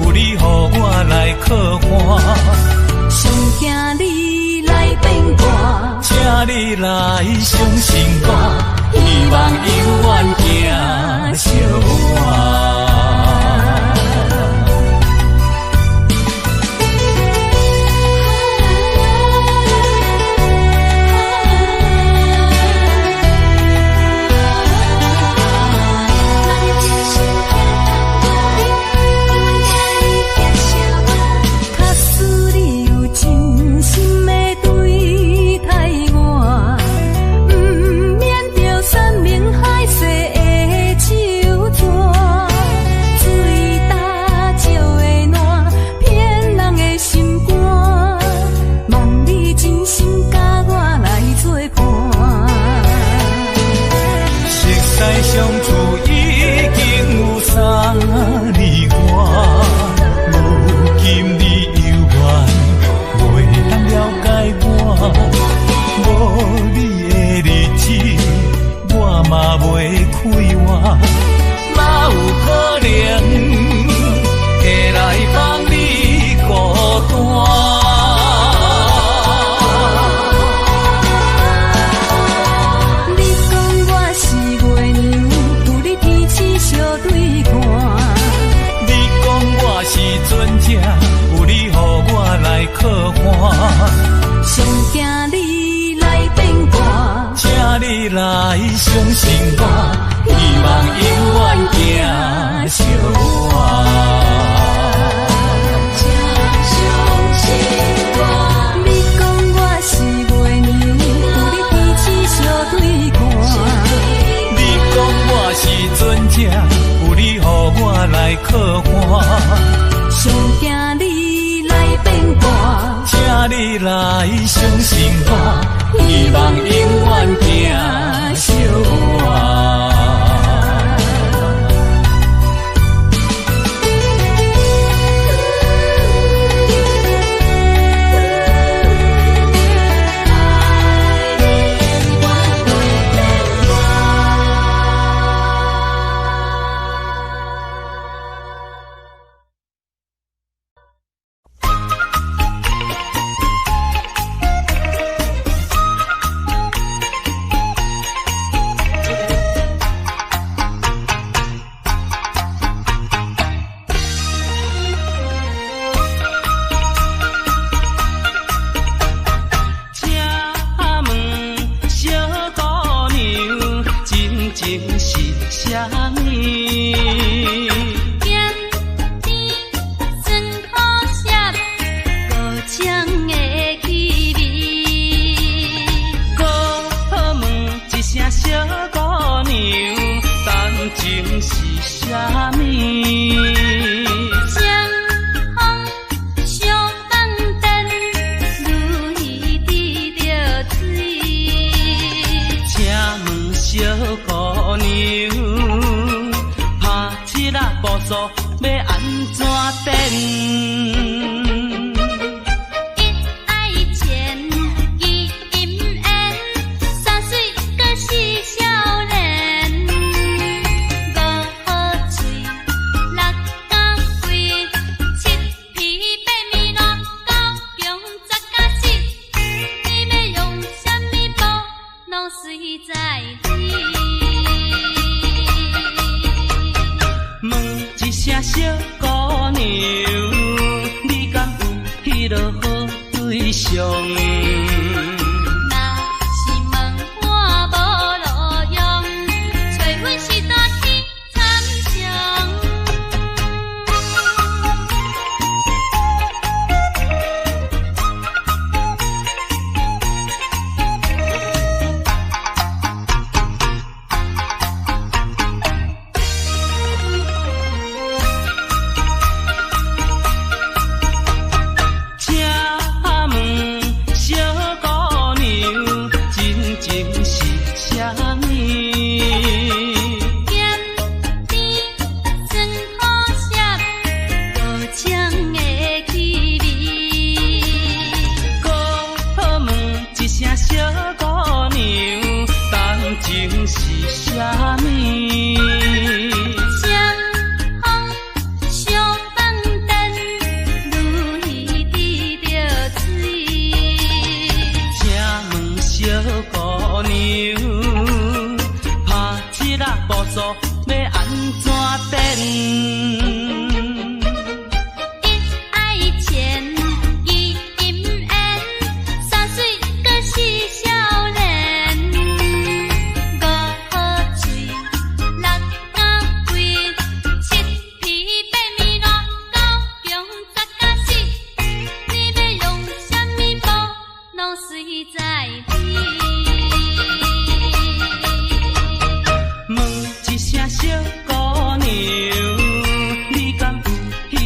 有你予我来可看。上惊你来变卦，请你来相信我，希望永远行相伴。相处已經有3年外，如今你猶原袂當了解我，無你的日子我嘛袂快活，哪有可能會來幫你孤單？有你予我來可看，上驚你來變卦，請你來相信我，希望永遠行相伴。相信我，你講我是月娘，有你天使相對看，你講我是船隻，有你予我來可看。上驚你來變卦，請你來相信我，希望永遠行相伴。请问小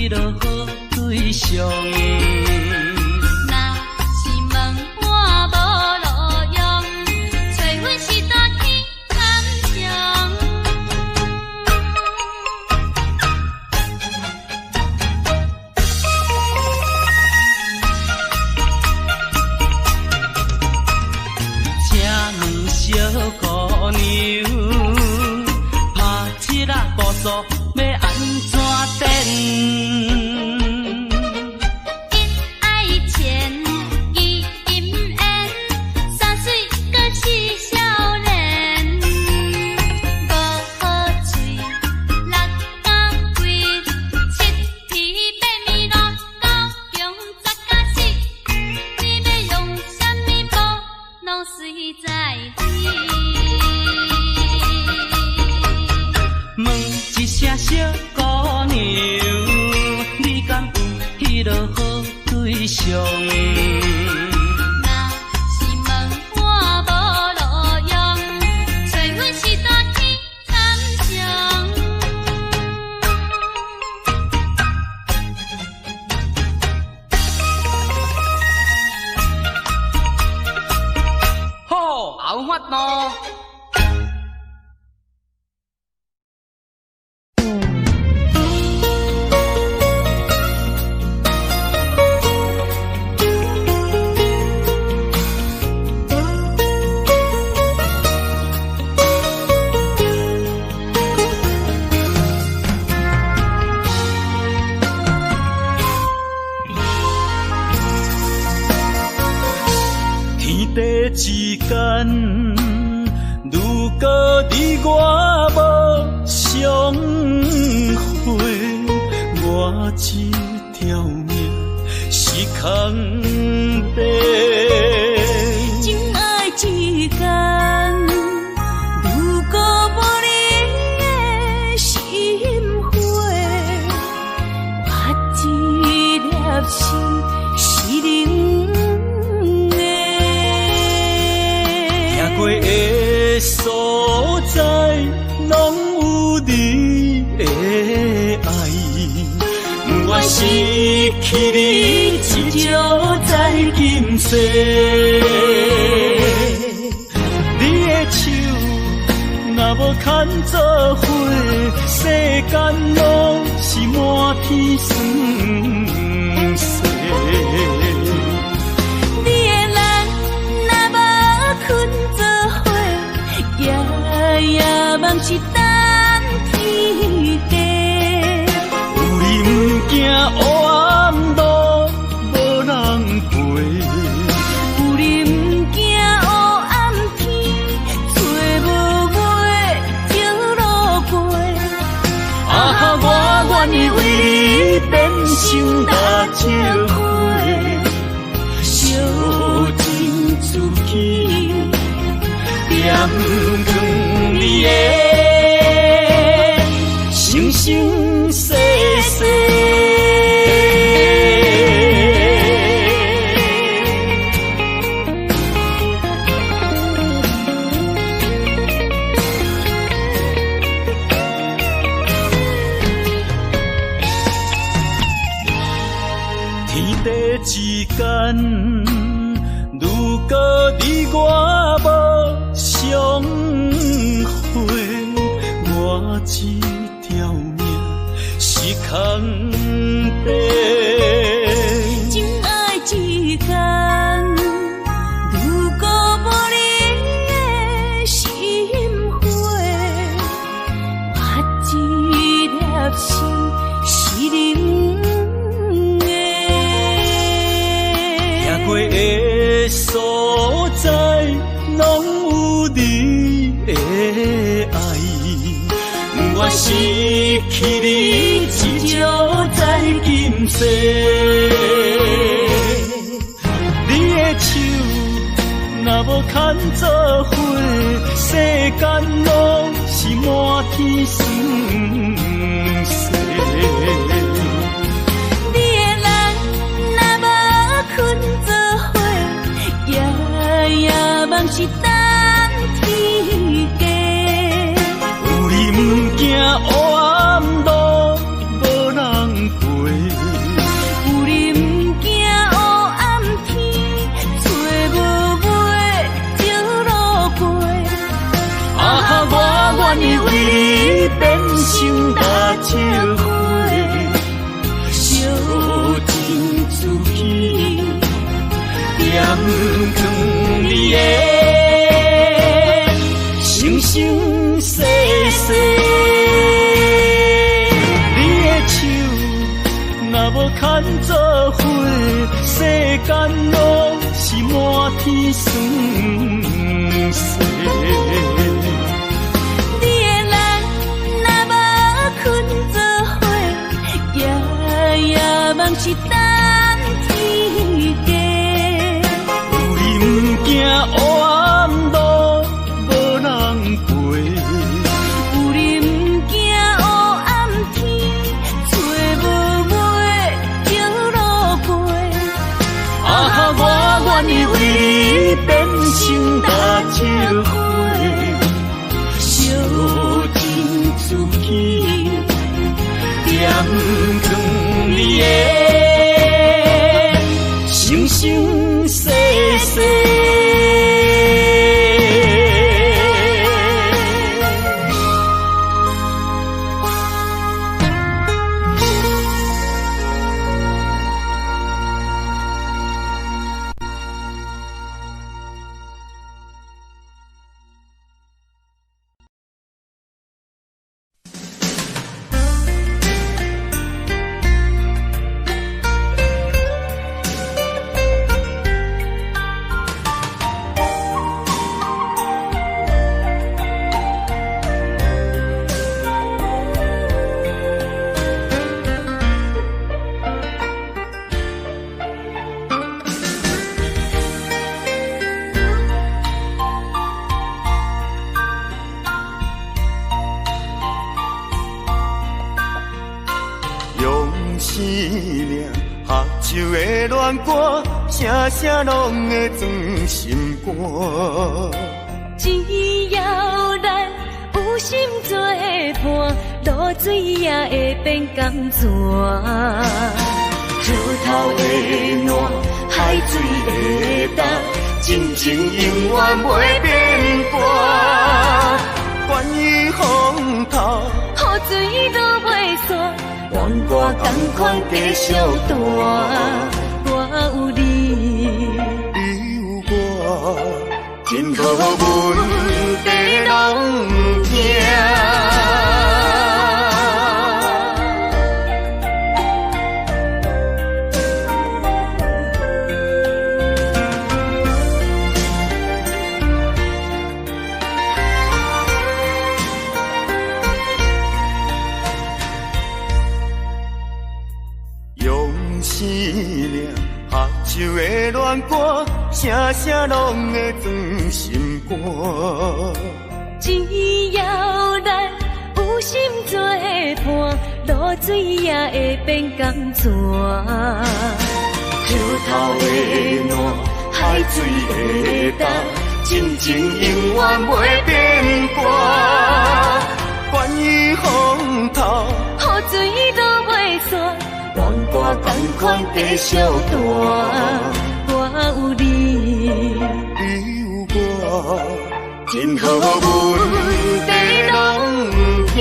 迄落好对象。要安怎等？一爱钱，伊金缘，三水阁是少年。无好嘴，六甲贵，七皮八面路，高强十甲死。你要用啥物补，拢随在你。问一声小姑娘，你敢有迄落好对象？若是问我无路用，找阮是大天参详。好，有法度。之间，如果你我无相会，我这条命是空白。情爱之间，如果无你的心花，我这粒心是冷。过的所在，拢有你的爱。我失去你，只少在今世。你的手若无牵做伙，世间拢是满天酸涩。也梦是等天地，有你不惊黑暗路无人陪，有你不惊黑暗天，找无尾就路过。啊，我愿意为你变成大石花，烧尽自己，点光你的生生世世。天地之间，如果你我无相会，我这条命是空白。情爱之间，如果无你的心花，我这粒心是冷的。行过的所在，拢有你的爱。我失去你，只少在今世。你的手若无牵做伙，世间拢是满天酸涩。你的人若无困做伙，夜梦是等天地。有你不惊黑暗路无人陪，有你不惊黑暗天，找无尾情路过。啊，我愿意为你变成大树花，烧尽自己，点光你的生生世世。若无牵做伙，世间拢是满天酸涩。你的人若无困做伙，夜夜梦是等天家。有你不惊黑暗路无人陪，有你不惊黑暗天，找无我愿意为你变成大树花，烧尽自己，点光你的生生世世。声声拢会钻心肝，只要咱有心作伴，露水也会变甘泉。石头的烂，海水的干，真情永远袂变卦。关于风头，雨水都袂散，愿我同款继续大。我有你，你有我，天好阮地拢惊。用思念。手的恋歌，声声拢会钻心肝。只要咱有心作伴，露水也会变甘泉。石头的烂，海水的干，真情永远袂变卦。关于风头，雨水都袂散。愿我同款继续大，我有你，你有我，天好阮地拢惊。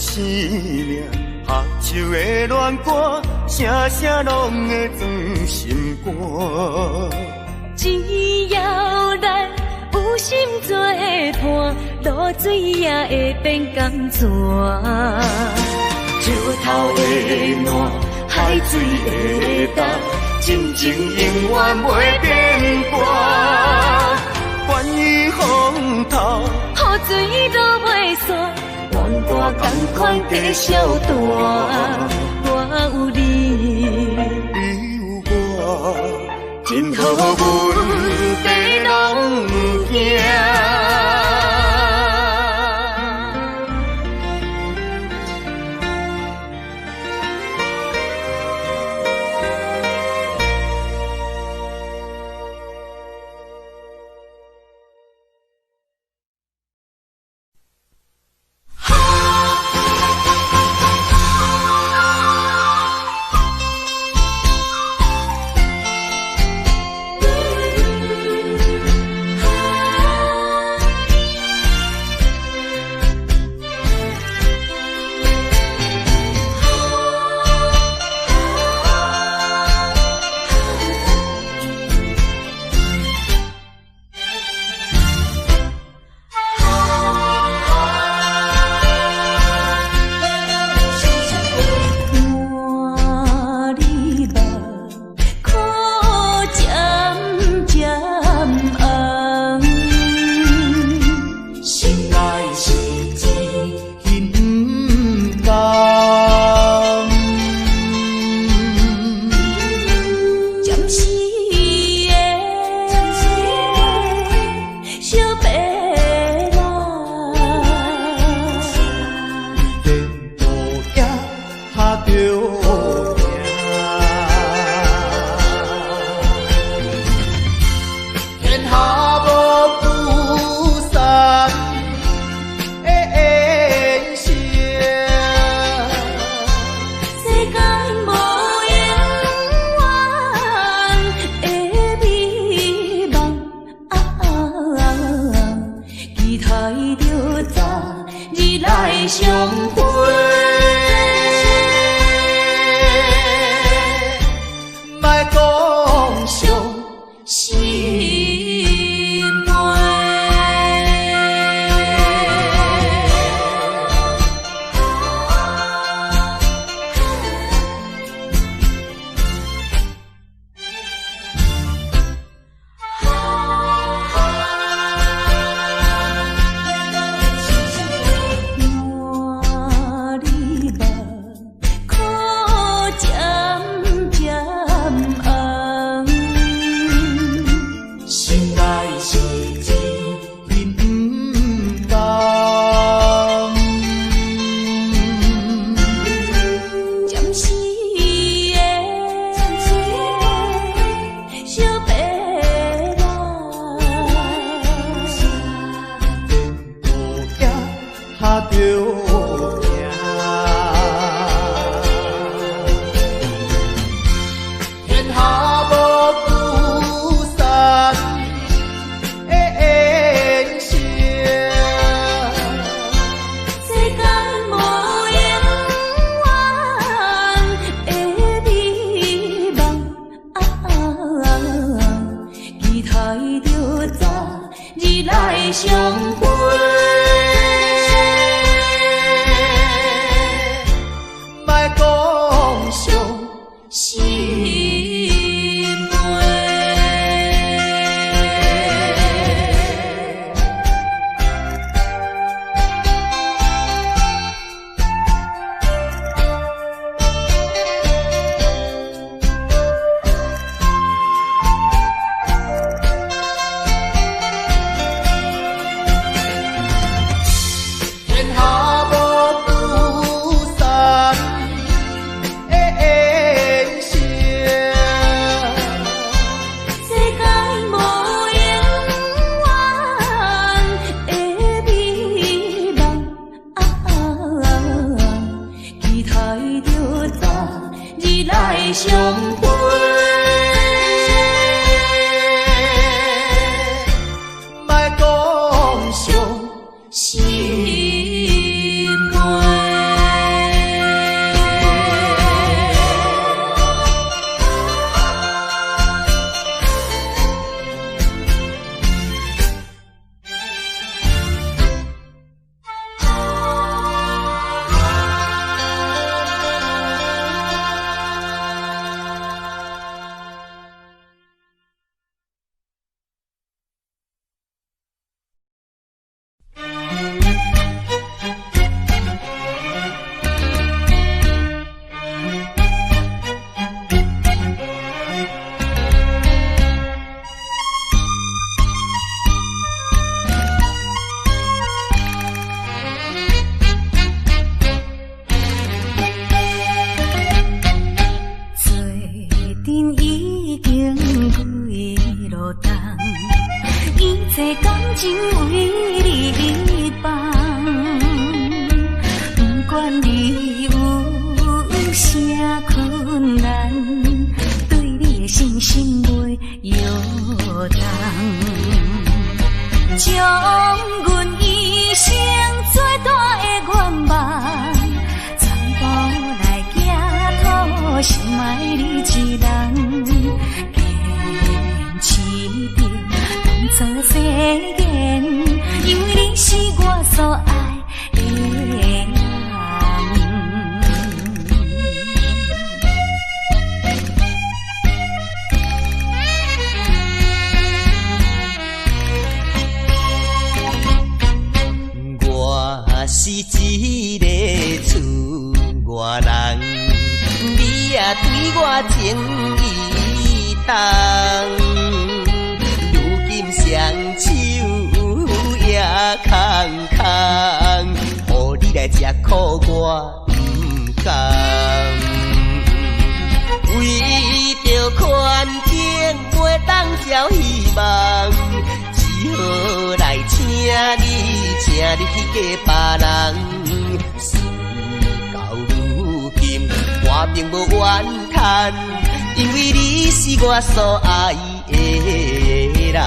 思念合唱的恋歌，声声拢会钻心肝。只要咱有心作伴，露水也会变甘泉。石头的烂，海水的干，真情永远袂变卦。关于风头，雨水都袂散。愿歌同款继续弹，我有你，你有我，真好阮地拢不惊。世感情为你放，不管你有啥困难，对你的信心袂摇动，将阮一生最大的愿望，全部来寄托心爱你一人，坚持着当作誓言，因为你是我所爱的人。我是一个厝外人，你也对我情意重，如今双手也空空，予你来吃苦我不甘，为着环境袂当交希望，只好来请你去嫁别人。事到如今，我并无怨叹，因为你是我所爱的人。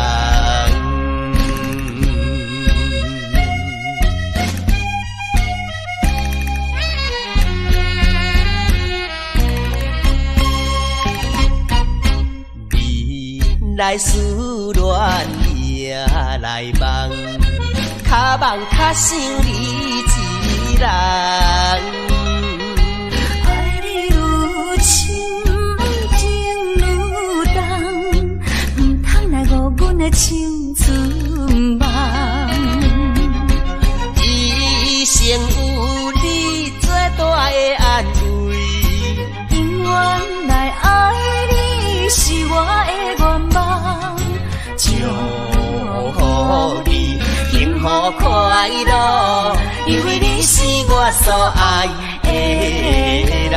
你来思恋也来梦，较梦较想你一人。爱你愈深，情愈重，唔通来误阮的青春梦。一生有你最大的安慰，永远来爱你是我的愿望。祝福你幸福快乐，因为你是我所爱的人。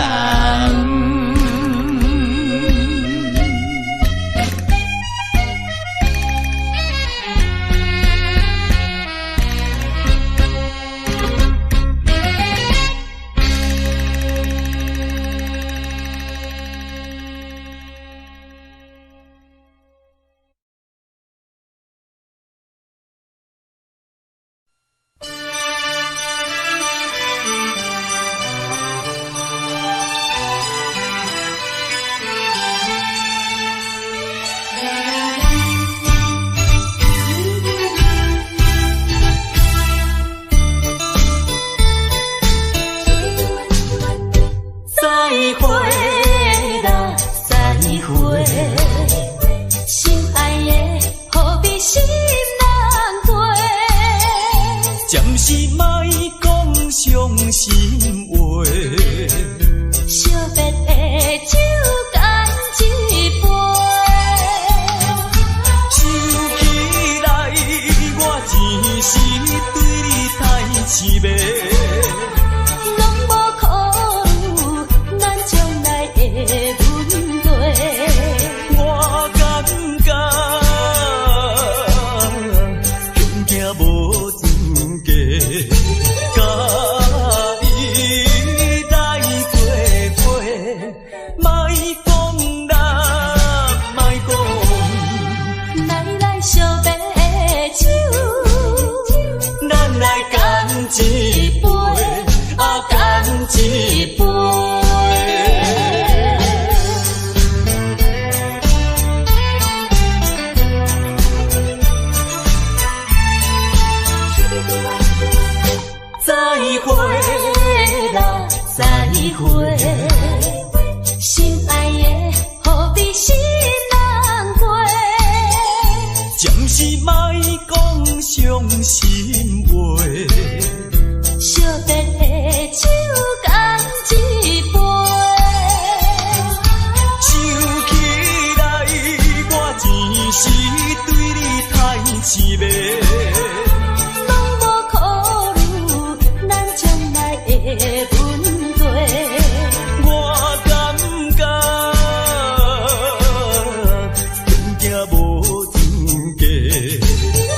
无资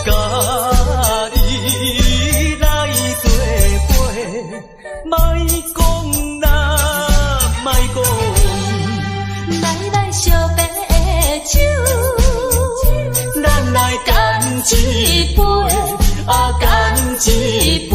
格。讲啦，莫讲。来相白的手，咱来干一杯，啊干一杯。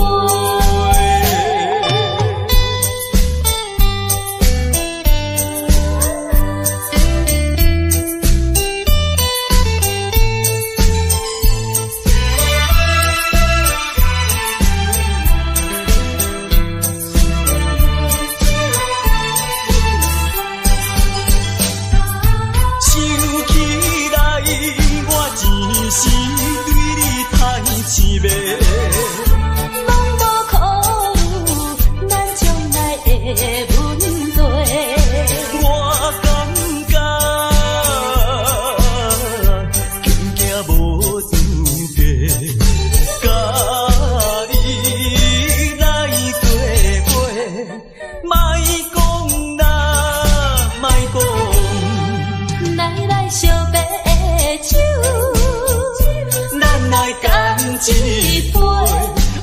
一杯，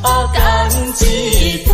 啊干一杯。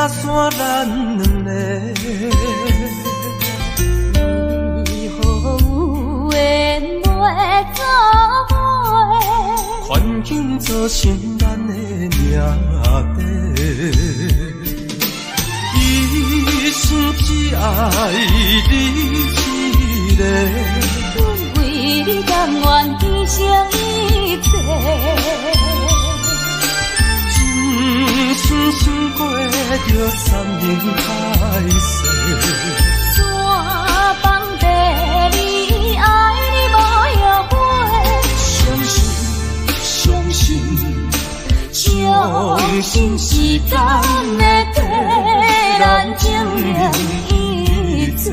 山咱两个，为何有缘袂做伙？环境造成咱的命底，一生只爱你一个，阮为你甘愿牺牲一切。深深过着山盟海誓，山崩地离，爱你无后悔。相信时间会替咱证明一切。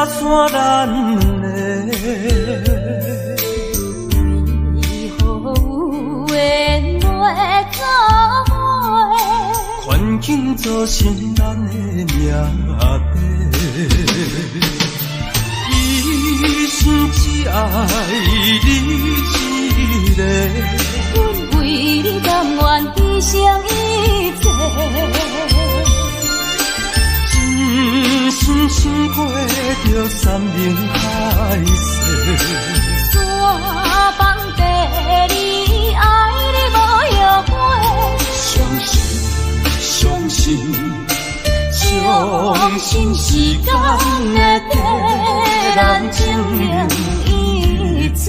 山咱两个，为何有缘袂做伙？环境造成咱的命底，一生只爱你一个，阮为你甘愿牺牲一切。深深过着山盟海誓，山崩地离，爱你无后悔。相信时间会替咱证明一切。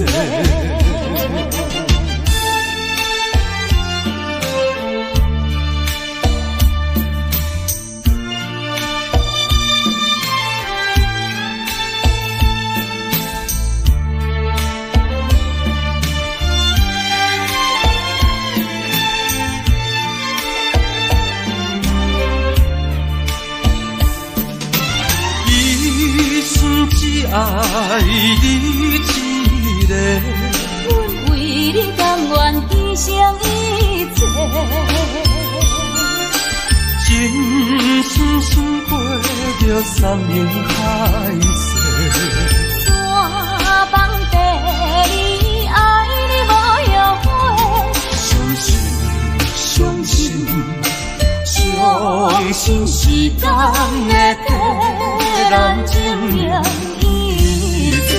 爱你一个，阮为你甘愿牺牲一切。深过着山盟海誓，山崩地心是总会替咱证明一切。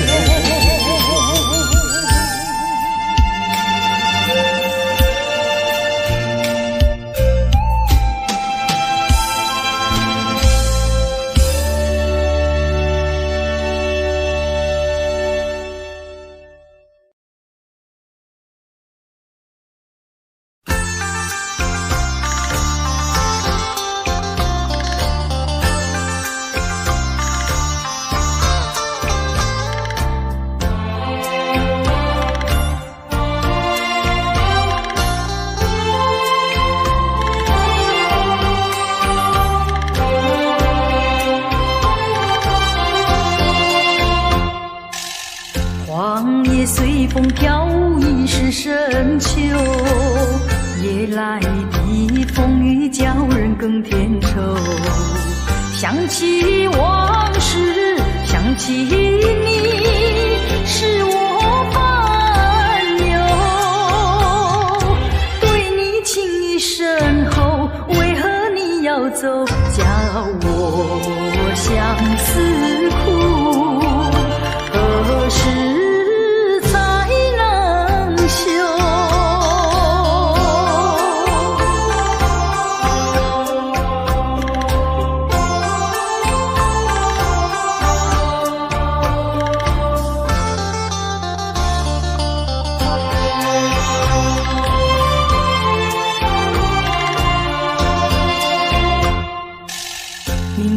随风飘舞已是深秋，夜来的风雨叫人更添愁。想起往事，想起你，是我烦忧。对你情意深厚，为何你要走？叫我相思苦，何时？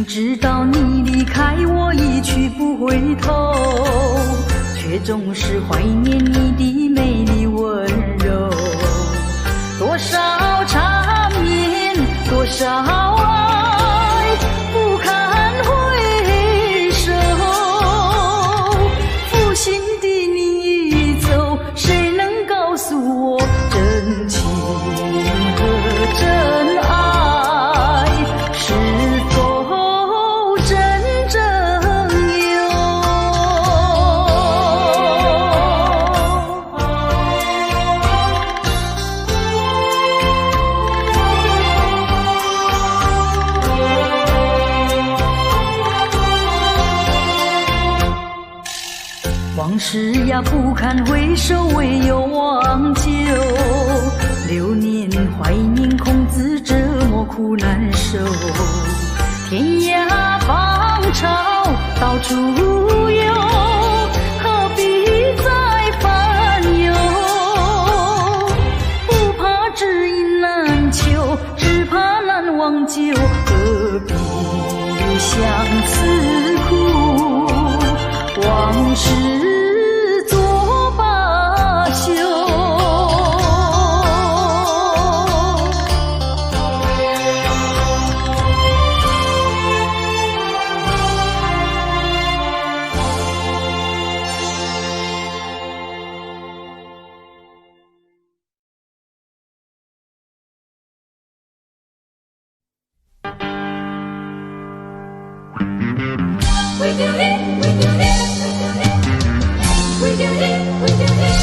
知道你离开我一去不回头，却总是怀念你的美丽温柔。多少缠绵，多少爱，不堪回首。负心的你已走，谁能告诉我真情和真爱是否往事呀不堪回首，唯有忘旧。流年怀念，空自折磨苦难受。天涯芳草到处有，何必再烦忧？不怕知音难求，只怕难忘旧。何必相思苦？往事作罢休。We do it, we do it, we do it, we do it,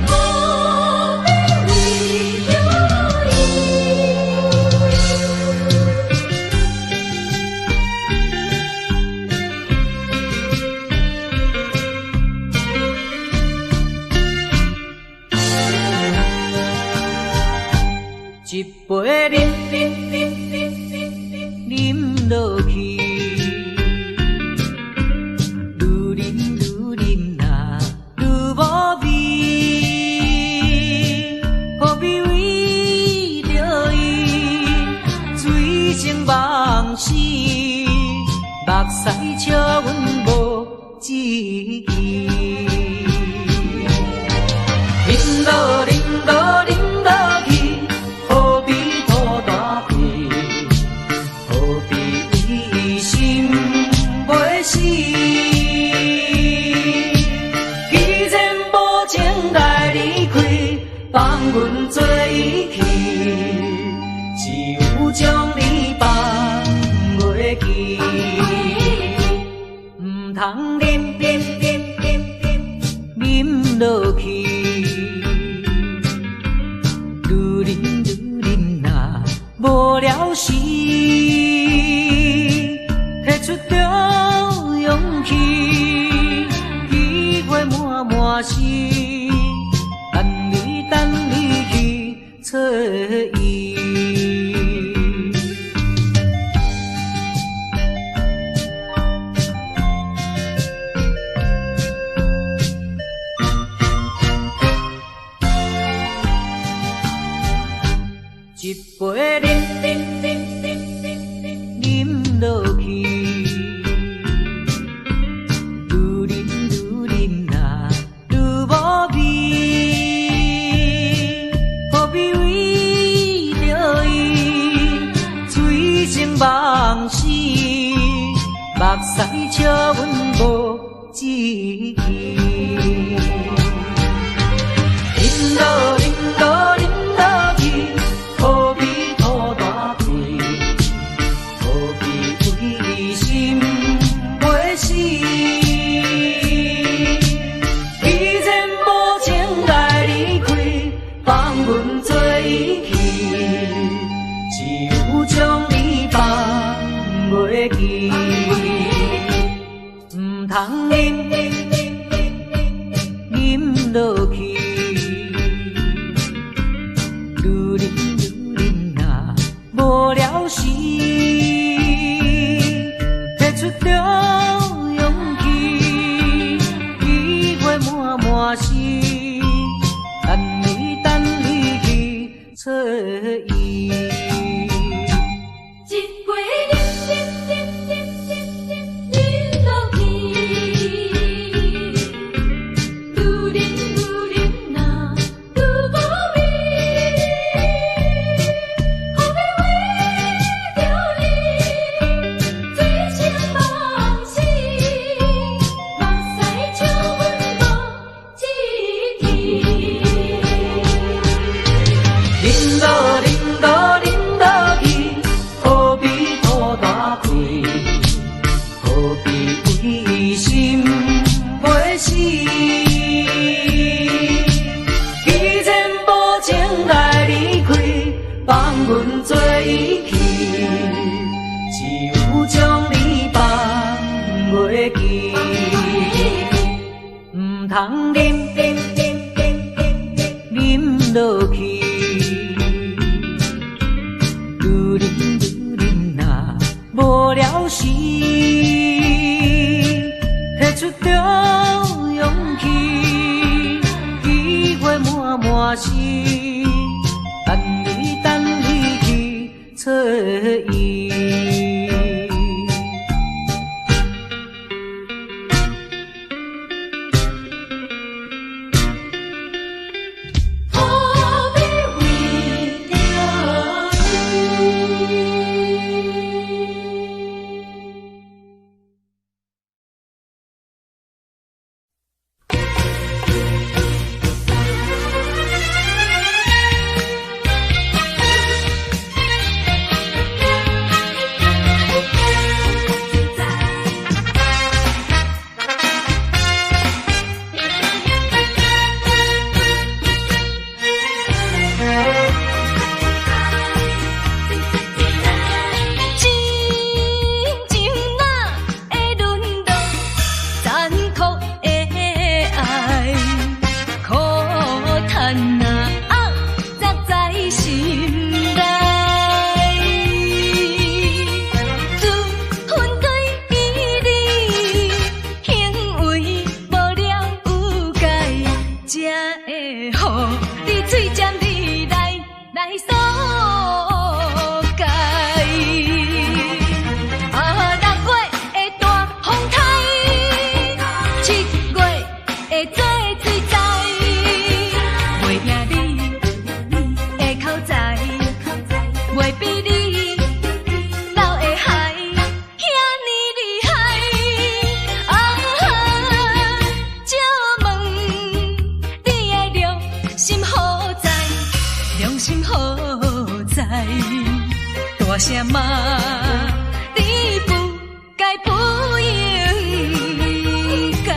oh baby, we do it. 一杯饮落去。目屎笑阮无志气，饮落饮落饮落去，何必拖大皮？何必一心袂死？既然无情来离开，放阮做伊去，只有将你放袂记。通饮落去，愈饮若无了时。满心，等你去找伊。一杯饮落去，愈饮呐愈无味，何必为着伊醉生梦死，目屎笑阮无志气。饮落去。何必土大开？何必为心袂死？既然无情来离开，放阮做伊去，只有将你放袂记。唔通饮落去。无聊时，摕出着勇气，机会满心，等你去找伊。一杯饮落去，愈饮呐愈无味。放阮做伊去，只有将你放袂记。唔通饮落去，愈饮呐无聊时，摕出着勇气，机会满心。等你去找伊。何必为着大声骂，你不该不应该。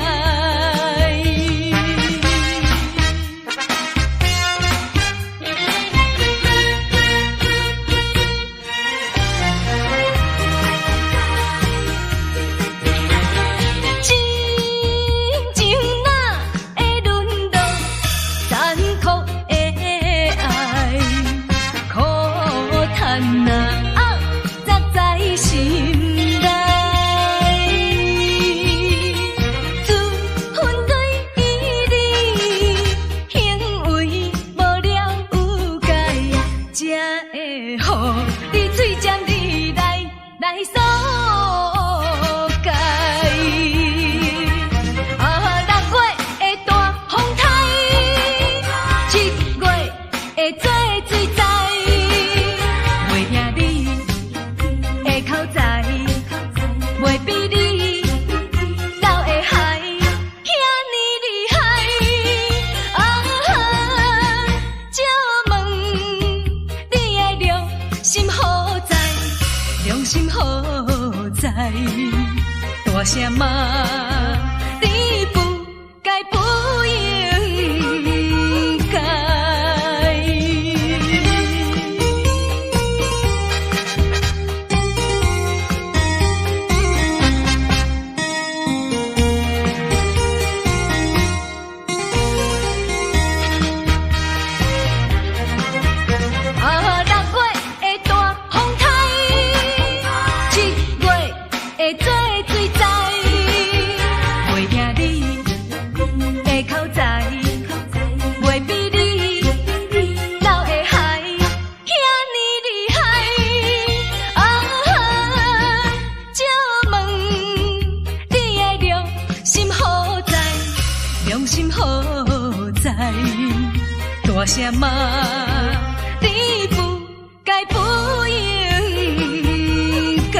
真情哪会声骂，你不该不应该。大声骂，你不该不应该。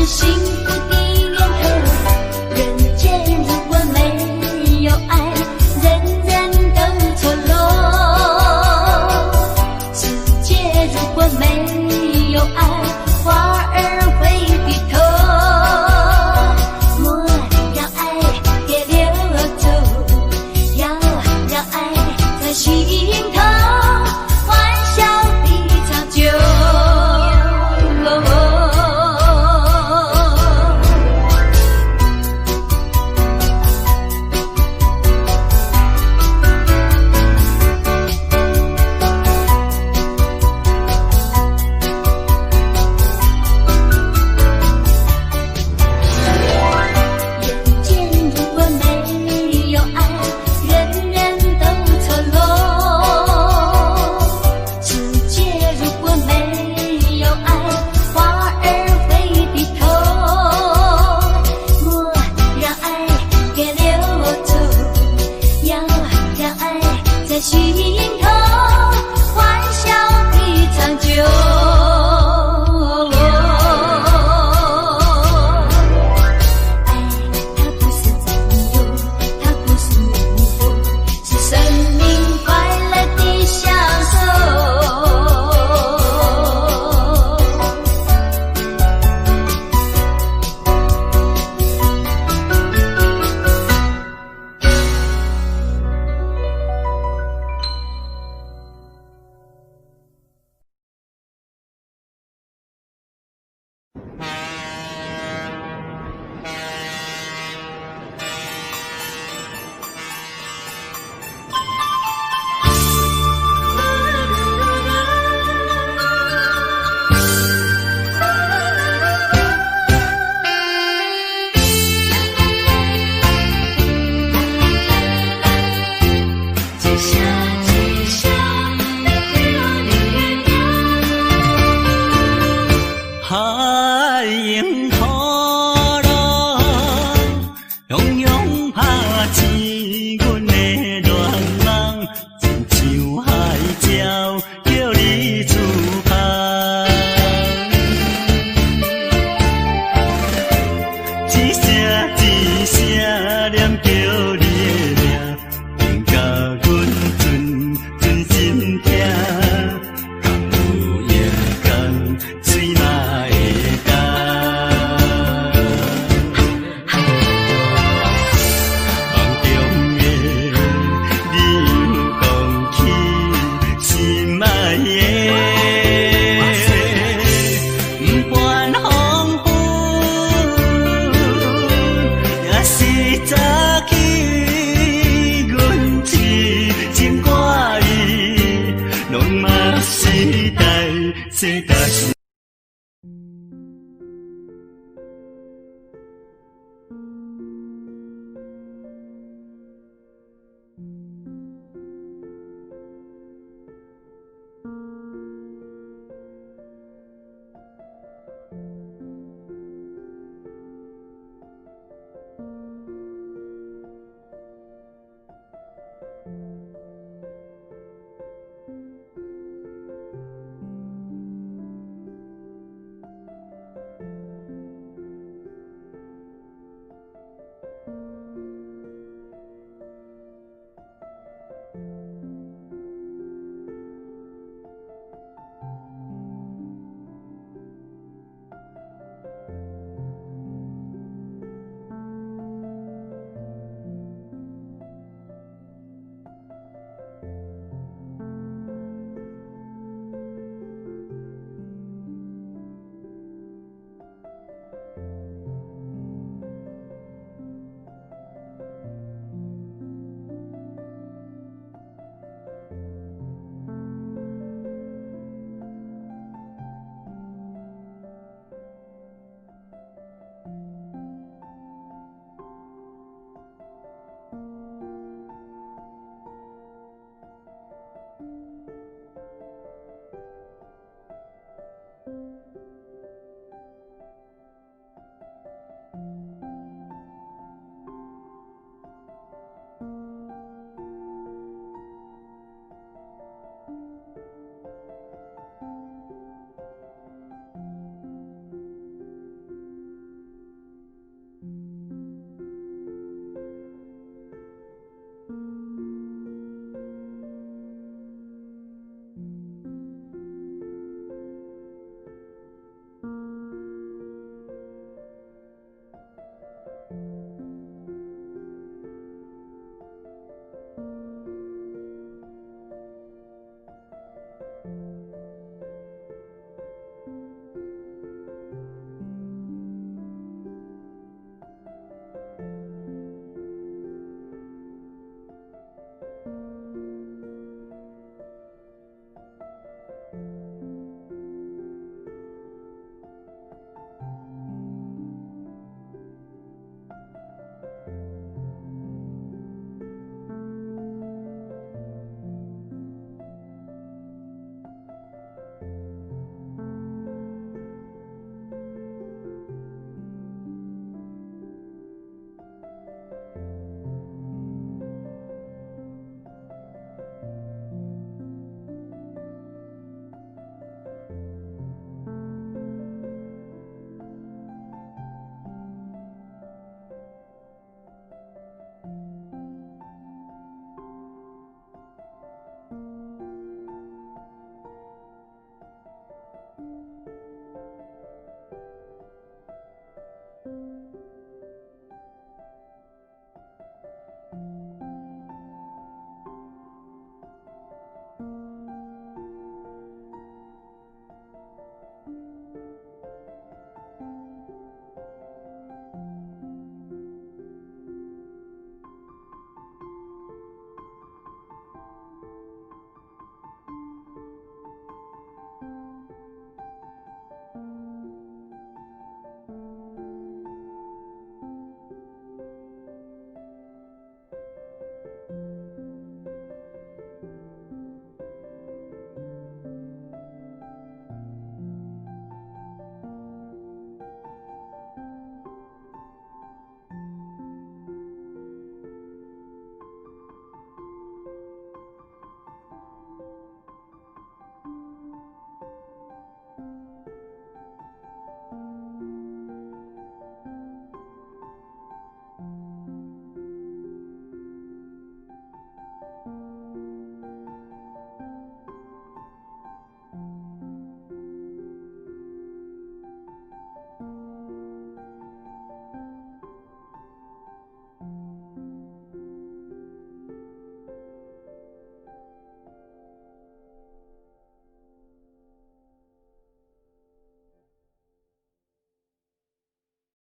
是幸福的源头。人间如果没有爱，人人都错落。世界如果没有爱，花儿会低头。莫让爱别流走，要让爱在心头，欢笑的长久。人间如果没有爱，人人都错落。世界如果没有爱，花儿会低头。莫让爱别流走，要让爱在心头，欢笑的长久。爱它不是占有，它不是迷惑，是生命快乐的享受。只想海迎